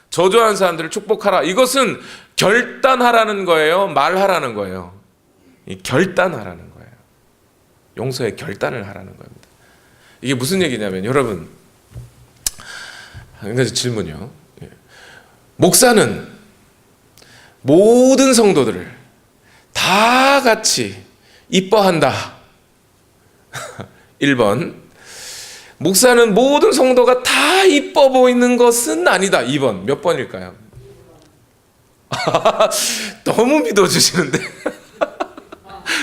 Speaker 1: 저주하는 사람들을 축복하라. 이것은 결단하라는 거예요, 말하라는 거예요? 결단하라는 거예요. 용서의 결단을 하라는 겁니다. 이게 무슨 얘기냐면 여러분, 그래서 질문이요. 목사는 모든 성도들을 다 같이 이뻐한다. 1번. 목사는 모든 성도가 다 이뻐 보이는 것은 아니다. 2번. 몇 번일까요? 너무 믿어주시는데.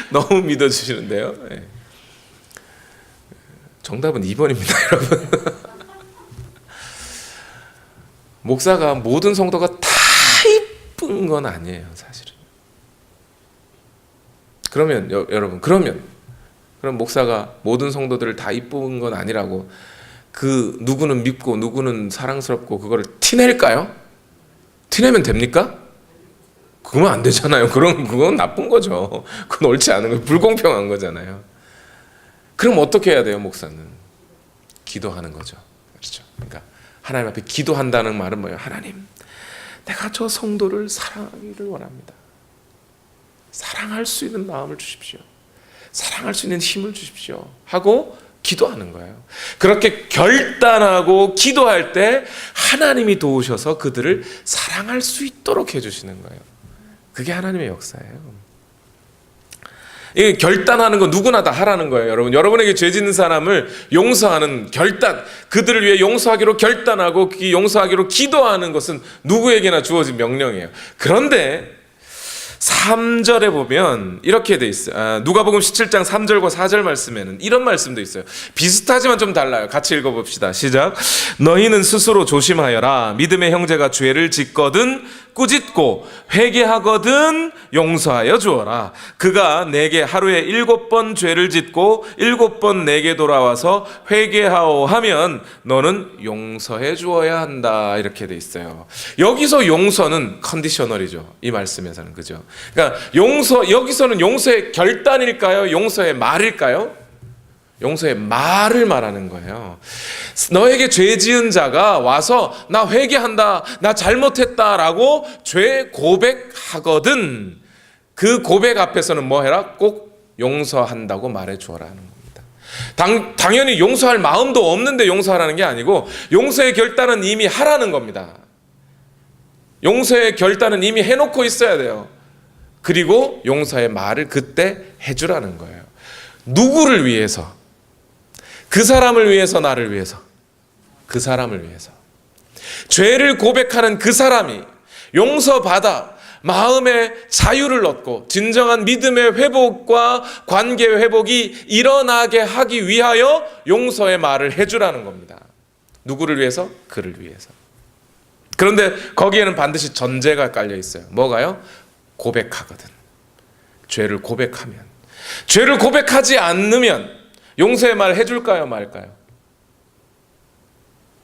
Speaker 1: 너무 믿어주시는데요. 네. 정답은 2번입니다, 여러분. 목사가 모든 성도가 다 이쁜 건 아니에요, 사실은. 그러면 여러분, 그럼 목사가 모든 성도들을 다 이쁜 건 아니라고 그 누구는 밉고 누구는 사랑스럽고 그거를 티낼까요? 티내면 됩니까? 그러면 안 되잖아요. 그건 나쁜 거죠. 그건 옳지 않은 거예요. 불공평한 거잖아요. 그럼 어떻게 해야 돼요, 목사는? 기도하는 거죠. 그렇죠. 그러니까 하나님 앞에 기도한다는 말은 뭐예요? 하나님, 내가 저 성도를 사랑하기를 원합니다. 사랑할 수 있는 마음을 주십시오. 사랑할 수 있는 힘을 주십시오. 하고 기도하는 거예요. 그렇게 결단하고 기도할 때 하나님이 도우셔서 그들을 사랑할 수 있도록 해주시는 거예요. 그게 하나님의 역사예요. 이 결단하는 거 누구나 다 하라는 거예요. 여러분에게 죄 짓는 사람을 용서하는 결단, 그들을 위해 용서하기로 결단하고 용서하기로 기도하는 것은 누구에게나 주어진 명령이에요. 그런데 3절에 보면 이렇게 돼 있어요. 누가복음 17장 3절과 4절 말씀에는 이런 말씀도 있어요. 비슷하지만 좀 달라요. 같이 읽어봅시다. 시작. 너희는 스스로 조심하여라. 믿음의 형제가 죄를 짓거든 꾸짖고 회개하거든 용서하여 주어라. 그가 내게 하루에 7번 죄를 짓고 7번 내게 돌아와서 회개하오 하면 너는 용서해 주어야 한다. 이렇게 돼 있어요. 여기서 용서는 컨디셔널이죠. 이 말씀에서는. 그죠? 그러니까 여기서는 용서의 결단일까요? 용서의 말일까요? 용서의 말을 말하는 거예요. 너에게 죄 지은 자가 와서 나 회개한다, 나 잘못했다라고 죄 고백하거든 그 고백 앞에서는 뭐 해라? 꼭 용서한다고 말해 주어라 하는 겁니다. 당연히 용서할 마음도 없는데 용서하라는 게 아니고 용서의 결단은 이미 하라는 겁니다. 용서의 결단은 이미 해놓고 있어야 돼요. 그리고 용서의 말을 그때 해주라는 거예요. 누구를 위해서? 그 사람을 위해서, 나를 위해서. 그 사람을 위해서. 죄를 고백하는 그 사람이 용서받아 마음의 자유를 얻고 진정한 믿음의 회복과 관계의 회복이 일어나게 하기 위하여 용서의 말을 해주라는 겁니다. 누구를 위해서? 그를 위해서. 그런데 거기에는 반드시 전제가 깔려 있어요. 뭐가요? 고백하거든. 죄를 고백하면. 죄를 고백하지 않으면 용서의 말 해줄까요, 말까요?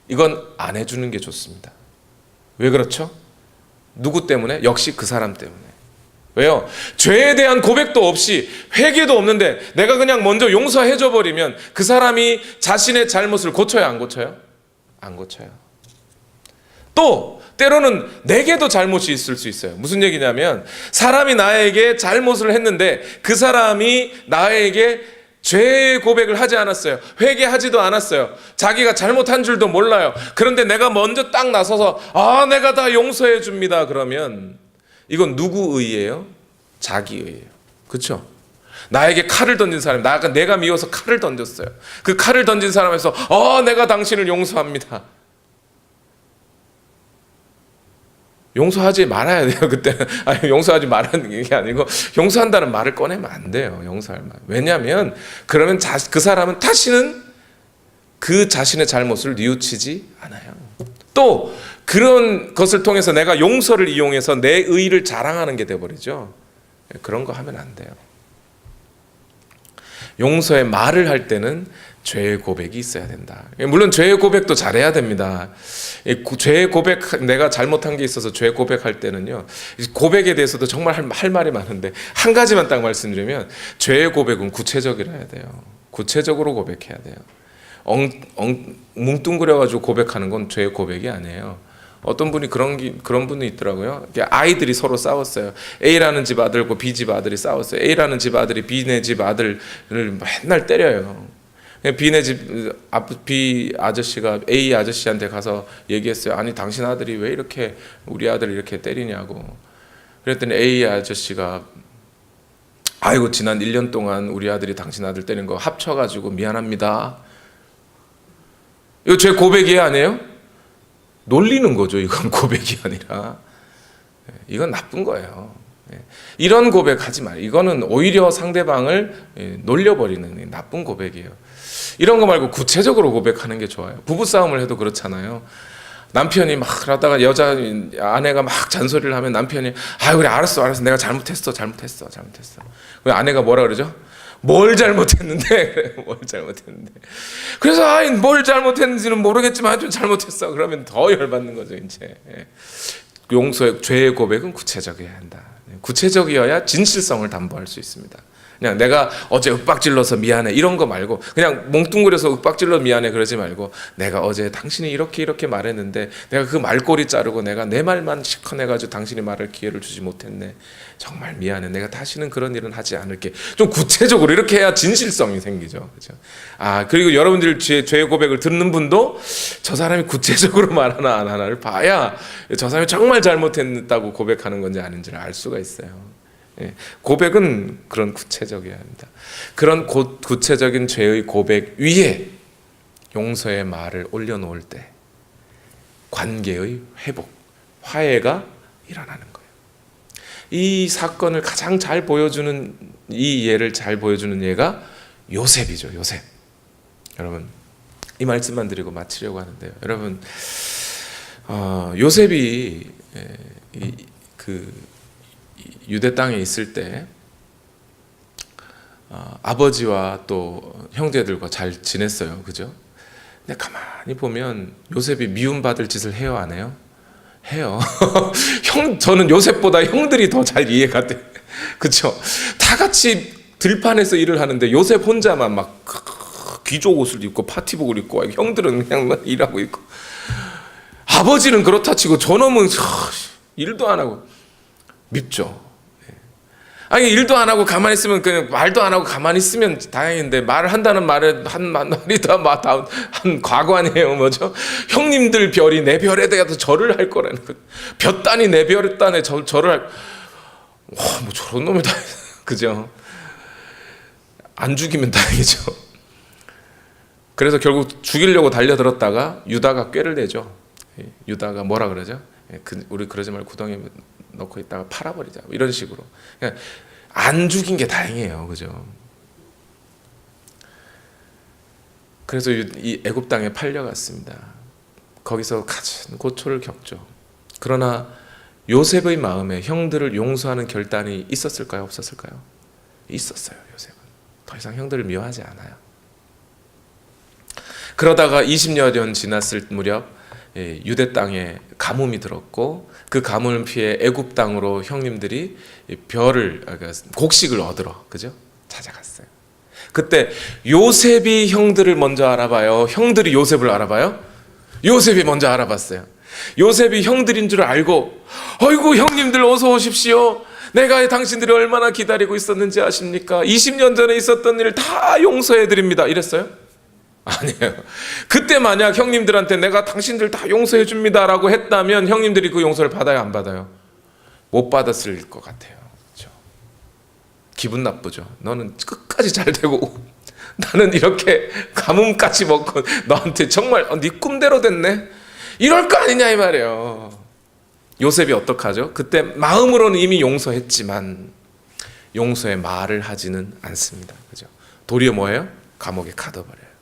Speaker 1: 이건 안 해주는 게 좋습니다. 왜 그렇죠? 누구 때문에? 역시 그 사람 때문에. 왜요? 죄에 대한 고백도 없이 회개도 없는데 내가 그냥 먼저 용서해줘 버리면 그 사람이 자신의 잘못을 고쳐요, 안 고쳐요? 안 고쳐요. 또 때로는 내게도 잘못이 있을 수 있어요. 무슨 얘기냐면 사람이 나에게 잘못을 했는데 그 사람이 나에게 죄의 고백을 하지 않았어요. 회개하지도 않았어요. 자기가 잘못한 줄도 몰라요. 그런데 내가 먼저 딱 나서서 내가 다 용서해 줍니다. 그러면 이건 누구 의예요? 자기 의예요. 그렇죠? 나에게 칼을 던진 사람, 내가 미워서 칼을 던졌어요. 그 칼을 던진 사람에서 내가 당신을 용서합니다. 용서하지 말아야 돼요. 그때는 용서하지 말라는 게 아니고 용서한다는 말을 꺼내면 안 돼요. 용서할 말. 왜냐하면 그러면 그 사람은 다시는 그 자신의 잘못을 뉘우치지 않아요. 또 그런 것을 통해서 내가 용서를 이용해서 내 의의를 자랑하는 게 돼버리죠. 그런 거 하면 안 돼요. 용서의 말을 할 때는 죄의 고백이 있어야 된다. 물론 죄의 고백도 잘해야 됩니다. 죄의 고백, 내가 잘못한 게 있어서 죄 고백할 때는요, 고백에 대해서도 정말 할 말이 많은데 한 가지만 딱 말씀드리면 죄의 고백은 구체적이라야 돼요. 구체적으로 고백해야 돼요. 뭉뚱그려가지고 고백하는 건 죄의 고백이 아니에요. 어떤 분이 그런 분이 있더라고요. 아이들이 서로 싸웠어요. A라는 집 아들과 B 집 아들이 싸웠어요. A라는 집 아들이 B네 집 아들을 맨날 때려요. B 아저씨가 A 아저씨한테 가서 얘기했어요. 아니 당신 아들이 왜 이렇게 우리 아들을 이렇게 때리냐고. 그랬더니 A 아저씨가 아이고 지난 1년 동안 우리 아들이 당신 아들 때린 거 합쳐가지고 미안합니다. 이거 제 고백이 아니에요? 놀리는 거죠. 이건 고백이 아니라 이건 나쁜 거예요. 이런 고백하지 말아요. 이거는 오히려 상대방을 놀려버리는 나쁜 고백이에요. 이런 거 말고 구체적으로 고백하는 게 좋아요. 부부싸움을 해도 그렇잖아요. 남편이 막 그러다가 아내가 막 잔소리를 하면 남편이 그래 알았어 내가 잘못했어. 왜 아내가 뭐라 그러죠? 뭘 잘못했는데 뭘 잘못했는데 그래서 뭘 잘못했는지는 모르겠지만 좀 잘못했어. 그러면 더 열받는 거죠. 이제 용서의 죄의 고백은 구체적이어야 한다. 구체적이어야 진실성을 담보할 수 있습니다. 그냥 내가 어제 윽박질러서 미안해 이런 거 말고 그냥 몽뚱그려서 윽박질러 미안해 그러지 말고 내가 어제 당신이 이렇게 말했는데 내가 그 말꼬리 자르고 내가 내 말만 시커내가지고 당신이 말할 기회를 주지 못했네. 정말 미안해. 내가 다시는 그런 일은 하지 않을게. 좀 구체적으로 이렇게 해야 진실성이 생기죠. 그렇죠? 그리고 여러분들 죄의 고백을 듣는 분도 저 사람이 구체적으로 말하나 안 하나를 봐야 저 사람이 정말 잘못했다고 고백하는 건지 아닌지를 알 수가 있어요. 고백은 그런 구체적이어야 합니다. 그런 구체적인 죄의 고백 위에 용서의 말을 올려놓을 때 관계의 회복, 화해가 일어나는 거예요. 이 사건을 가장 잘 보여주는 이 예를 잘 보여주는 예가 요셉이죠. 요셉. 여러분 이 말씀만 드리고 마치려고 하는데요. 여러분 요셉이 유대 땅에 있을 때 아버지와 또 형제들과 잘 지냈어요. 그죠? 근데 가만히 보면 요셉이 미움받을 짓을 해요, 안 해요? 해요. 저는 요셉보다 형들이 더 잘 이해가 돼. 그렇죠? 다 같이 들판에서 일을 하는데 요셉 혼자만 막 귀족 옷을 입고 파티복을 입고, 형들은 그냥 막 일하고 있고. 아버지는 그렇다 치고 저놈은 일도 안 하고. 밉죠. 아니, 일도 안 하고 가만히 있으면, 그냥 말도 안 하고 가만히 있으면 다행인데, 말을 한다는 말에 한 말이 한 과관이에요. 뭐죠? 형님들 별이 내 별에 대해서 절을 할 거라는 거. 볕단이 내 별단에 절을 할. 뭐 저런 놈이 다, 그죠? 안 죽이면 다행이죠. 그래서 결국 죽이려고 달려들었다가 유다가 꾀를 내죠. 유다가 뭐라 그러죠? 우리 그러지 말고 구덩이에 넣고 있다가 팔아버리자, 이런 식으로. 그냥 안 죽인 게 다행이에요, 그죠? 그래서 이 애굽 땅에 팔려갔습니다. 거기서 큰 고초를 겪죠. 그러나 요셉의 마음에 형들을 용서하는 결단이 있었을까요, 없었을까요? 있었어요. 요셉은 더 이상 형들을 미워하지 않아요. 그러다가 20여 년 지났을 무렵 유대 땅에 가뭄이 들었고, 그 가뭄을 피해 애굽 땅으로 형님들이 곡식을 얻으러, 그죠? 찾아갔어요. 그때 요셉이 형들을 먼저 알아봐요, 형들이 요셉을 알아봐요? 요셉이 먼저 알아봤어요. 요셉이 형들인 줄 알고, 어이구 형님들 어서 오십시오. 내가 당신들이 얼마나 기다리고 있었는지 아십니까? 20년 전에 있었던 일 다 용서해 드립니다, 이랬어요? 아니에요. 그때 만약 형님들한테 내가 당신들 다 용서해 줍니다 라고 했다면 형님들이 그 용서를 받아요, 안 받아요? 못 받았을 것 같아요. 그렇죠? 기분 나쁘죠. 너는 끝까지 잘 되고 나는 이렇게 가뭄까지 먹고 너한테 정말 네 꿈대로 됐네, 이럴 거 아니냐 이 말이에요. 요셉이 어떡하죠? 그때 마음으로는 이미 용서했지만 용서의 말을 하지는 않습니다. 그죠? 도리어 뭐예요? 감옥에 가둬버려요.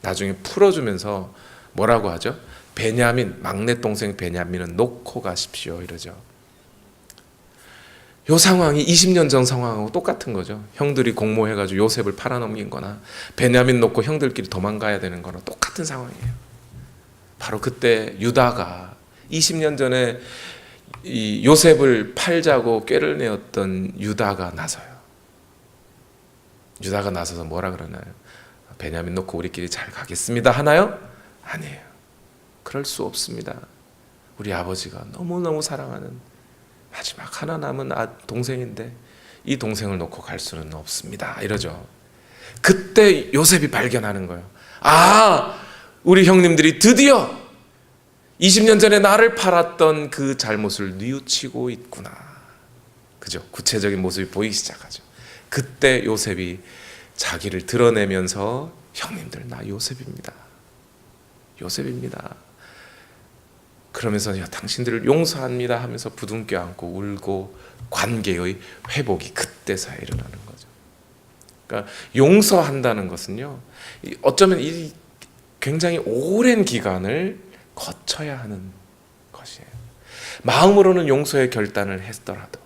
Speaker 1: 나중에 풀어주면서 뭐라고 하죠? 베냐민, 막내 동생 베냐민은 놓고 가십시오, 이러죠. 이 상황이 20년 전 상황하고 똑같은 거죠. 형들이 공모해가지고 요셉을 팔아넘긴 거나 베냐민 놓고 형들끼리 도망가야 되는 거나 똑같은 상황이에요. 바로 그때 유다가 20년 전에 이 요셉을 팔자고 꾀를 내었던 유다가 나서요. 유다가 나서서 뭐라 그러나요? 베냐민 놓고 우리끼리 잘 가겠습니다 하나요? 아니에요. 그럴 수 없습니다. 우리 아버지가 너무너무 사랑하는 마지막 하나 남은 동생인데 이 동생을 놓고 갈 수는 없습니다, 이러죠. 그때 요셉이 발견하는 거예요. 아, 우리 형님들이 드디어 20년 전에 나를 팔았던 그 잘못을 뉘우치고 있구나, 그죠? 구체적인 모습이 보이기 시작하죠. 그때 요셉이 자기를 드러내면서 형님들 나 요셉입니다, 요셉입니다 그러면서 당신들을 용서합니다 하면서 부둥켜 안고 울고 관계의 회복이 그때서야 일어나는 거죠. 그러니까 용서한다는 것은요, 어쩌면 이 굉장히 오랜 기간을 거쳐야 하는 것이에요. 마음으로는 용서의 결단을 했더라도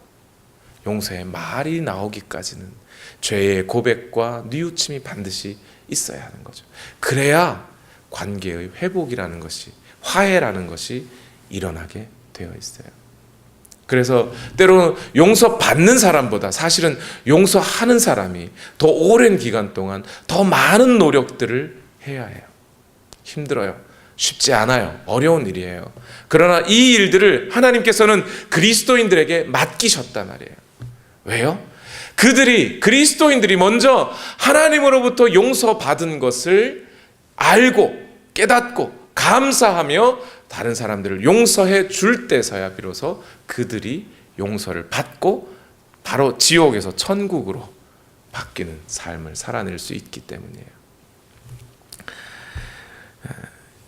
Speaker 1: 용서의 말이 나오기까지는 죄의 고백과 뉘우침이 반드시 있어야 하는 거죠. 그래야 관계의 회복이라는 것이, 화해라는 것이 일어나게 되어 있어요. 그래서 때로는 용서받는 사람보다 사실은 용서하는 사람이 더 오랜 기간 동안 더 많은 노력들을 해야 해요. 힘들어요. 쉽지 않아요. 어려운 일이에요. 그러나 이 일들을 하나님께서는 그리스도인들에게 맡기셨단 말이에요. 왜요? 그리스도인들이 먼저 하나님으로부터 용서받은 것을 알고 깨닫고 감사하며 다른 사람들을 용서해 줄 때서야 비로소 그들이 용서를 받고 바로 지옥에서 천국으로 바뀌는 삶을 살아낼 수 있기 때문이에요.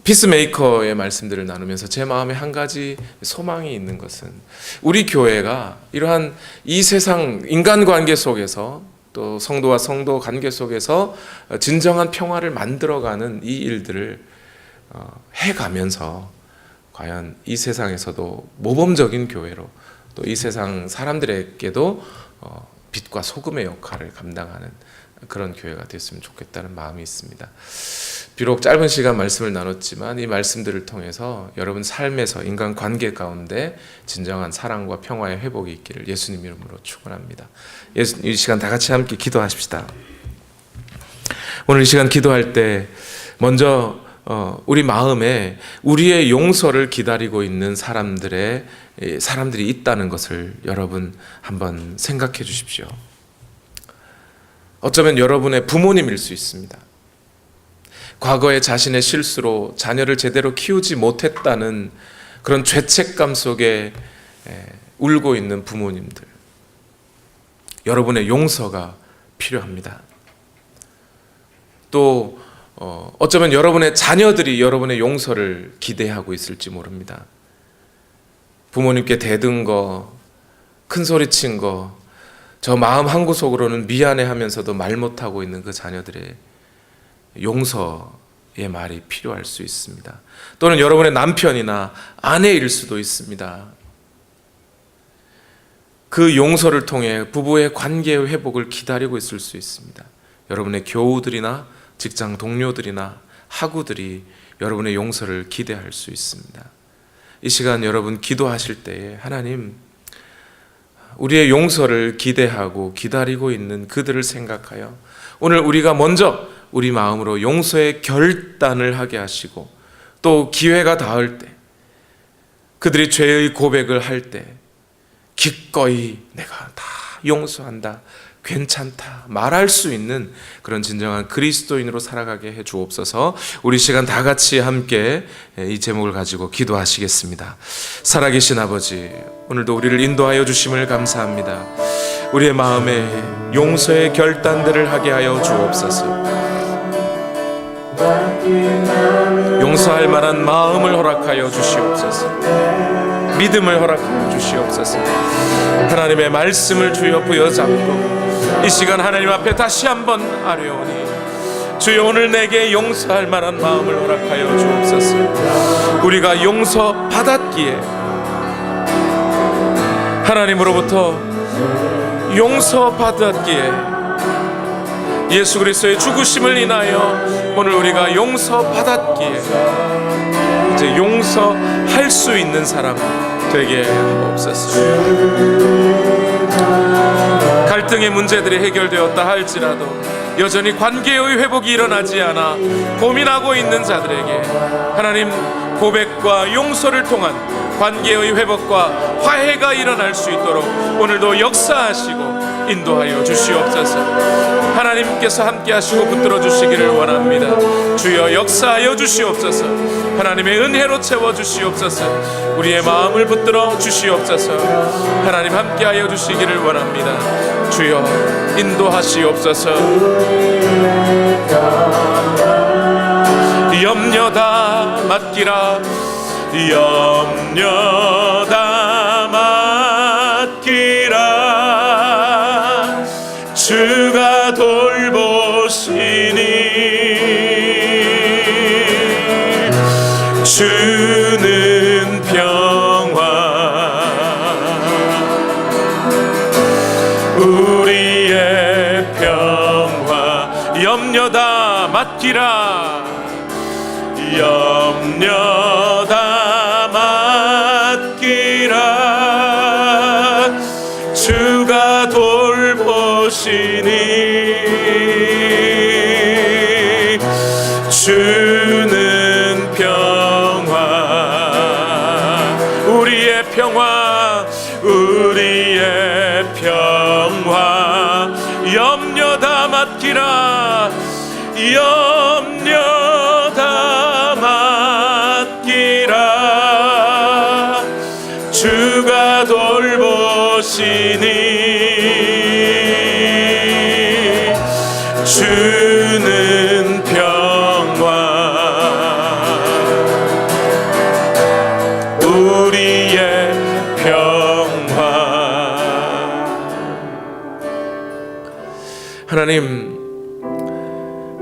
Speaker 1: 피스메이커의 말씀들을 나누면서 제 마음에 한 가지 소망이 있는 것은 우리 교회가 이러한 이 세상 인간관계 속에서 또 성도와 성도 관계 속에서 진정한 평화를 만들어가는 이 일들을 해가면서 과연 이 세상에서도 모범적인 교회로 또 이 세상 사람들에게도 빛과 소금의 역할을 감당하는 그런 교회가 됐으면 좋겠다는 마음이 있습니다. 비록 짧은 시간 말씀을 나눴지만 이 말씀들을 통해서 여러분 삶에서 인간관계 가운데 진정한 사랑과 평화의 회복이 있기를 예수님 이름으로 축원합니다. 이 시간 다 같이 함께 기도하십시다. 오늘 이 시간 기도할 때 먼저 우리 마음에 우리의 용서를 기다리고 있는 사람들이 있다는 것을 여러분 한번 생각해 주십시오. 어쩌면 여러분의 부모님일 수 있습니다. 과거에 자신의 실수로 자녀를 제대로 키우지 못했다는 그런 죄책감 속에 울고 있는 부모님들, 여러분의 용서가 필요합니다. 또 어쩌면 여러분의 자녀들이 여러분의 용서를 기대하고 있을지 모릅니다. 부모님께 대든 거, 큰 소리 친 거, 저 마음 한구석으로는 미안해 하면서도 말 못하고 있는 그 자녀들의 용서의 말이 필요할 수 있습니다. 또는 여러분의 남편이나 아내일 수도 있습니다. 그 용서를 통해 부부의 관계의 회복을 기다리고 있을 수 있습니다. 여러분의 교우들이나 직장 동료들이나 학우들이 여러분의 용서를 기대할 수 있습니다. 이 시간 여러분 기도하실 때에 하나님, 우리의 용서를 기대하고 기다리고 있는 그들을 생각하여 오늘 우리가 먼저 우리 마음으로 용서의 결단을 하게 하시고, 또 기회가 닿을 때 그들이 죄의 고백을 할 때 기꺼이 내가 다 용서한다, 괜찮다 말할 수 있는 그런 진정한 그리스도인으로 살아가게 해 주옵소서. 우리 시간 다 같이 함께 이 제목을 가지고 기도하시겠습니다. 살아계신 아버지, 오늘도 우리를 인도하여 주심을 감사합니다. 우리의 마음에 용서의 결단들을 하게 하여 주옵소서. 용서할 만한 마음을 허락하여 주시옵소서. 믿음을 허락하여 주시옵소서. 하나님의 말씀을 주여 부여잡고 이 시간 하나님 앞에 다시 한번 아뢰오니 주여, 오늘 내게 용서할 만한 마음을 허락하여 주옵소서. 우리가 용서받았기에, 하나님으로부터 용서받았기에, 예수 그리스도의 죽으심을 인하여 오늘 우리가 용서받았기에 이제 용서할 수 있는 사람 되게 하옵소서. 갈등의 문제들이 해결되었다 할지라도 여전히 관계의 회복이 일어나지 않아 고민하고 있는 자들에게 하나님, 고백과 용서를 통한 관계의 회복과 화해가 일어날 수 있도록 오늘도 역사하시고 인도하여 주시옵소서. 하나님께서 함께 하시고 붙들어 주시기를 원합니다. 주여 역사하여 주시옵소서. 하나님의 은혜로 채워 주시옵소서. 우리의 마음을 붙들어 주시옵소서. 하나님 함께하여 주시기를 원합니다. 주여 인도하시옵소서. 염려다 맡기라, 염려다 맡기라, 주가 돌보시니 주는 평화, 우리의 평화. 염려다 맡기라, 염려다 맡기라, 주가 돌보시니 주는 평화, 우리의 평화, 우리의 평화. 염려다 맡기라, 염려다 맡기라, 주가 돌보시니 주는 평화, 우리의 평화. 하나님,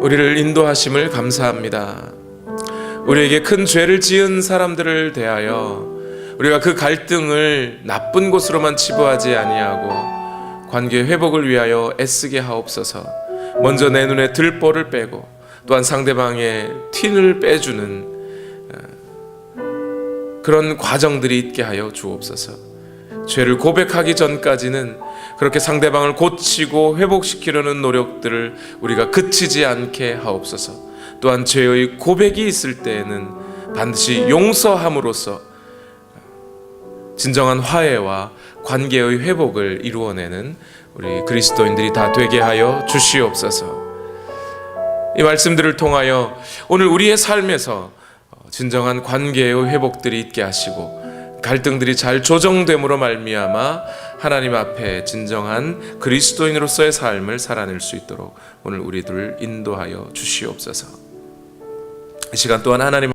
Speaker 1: 우리를 인도하심을 감사합니다. 우리에게 큰 죄를 지은 사람들을 대하여 우리가 그 갈등을 나쁜 곳으로만 치부하지 아니하고 관계 회복을 위하여 애쓰게 하옵소서. 먼저 내 눈에 들보를 빼고 또한 상대방의 틴을 빼주는 그런 과정들이 있게 하여 주옵소서. 죄를 고백하기 전까지는 그렇게 상대방을 고치고 회복시키려는 노력들을 우리가 그치지 않게 하옵소서. 또한 죄의 고백이 있을 때에는 반드시 용서함으로써 진정한 화해와 관계의 회복을 이루어내는 우리 그리스도인들이 다 되게 하여 주시옵소서. 이 말씀들을 통하여 오늘 우리의 삶에서 진정한 관계의 회복들이 있게 하시고 갈등들이 잘 조정됨으로 말미암아 하나님 앞에 진정한 그리스도인으로서의 삶을 살아낼 수 있도록 오늘 우리들을 인도하여 주시옵소서. 이 시간 또한 하나님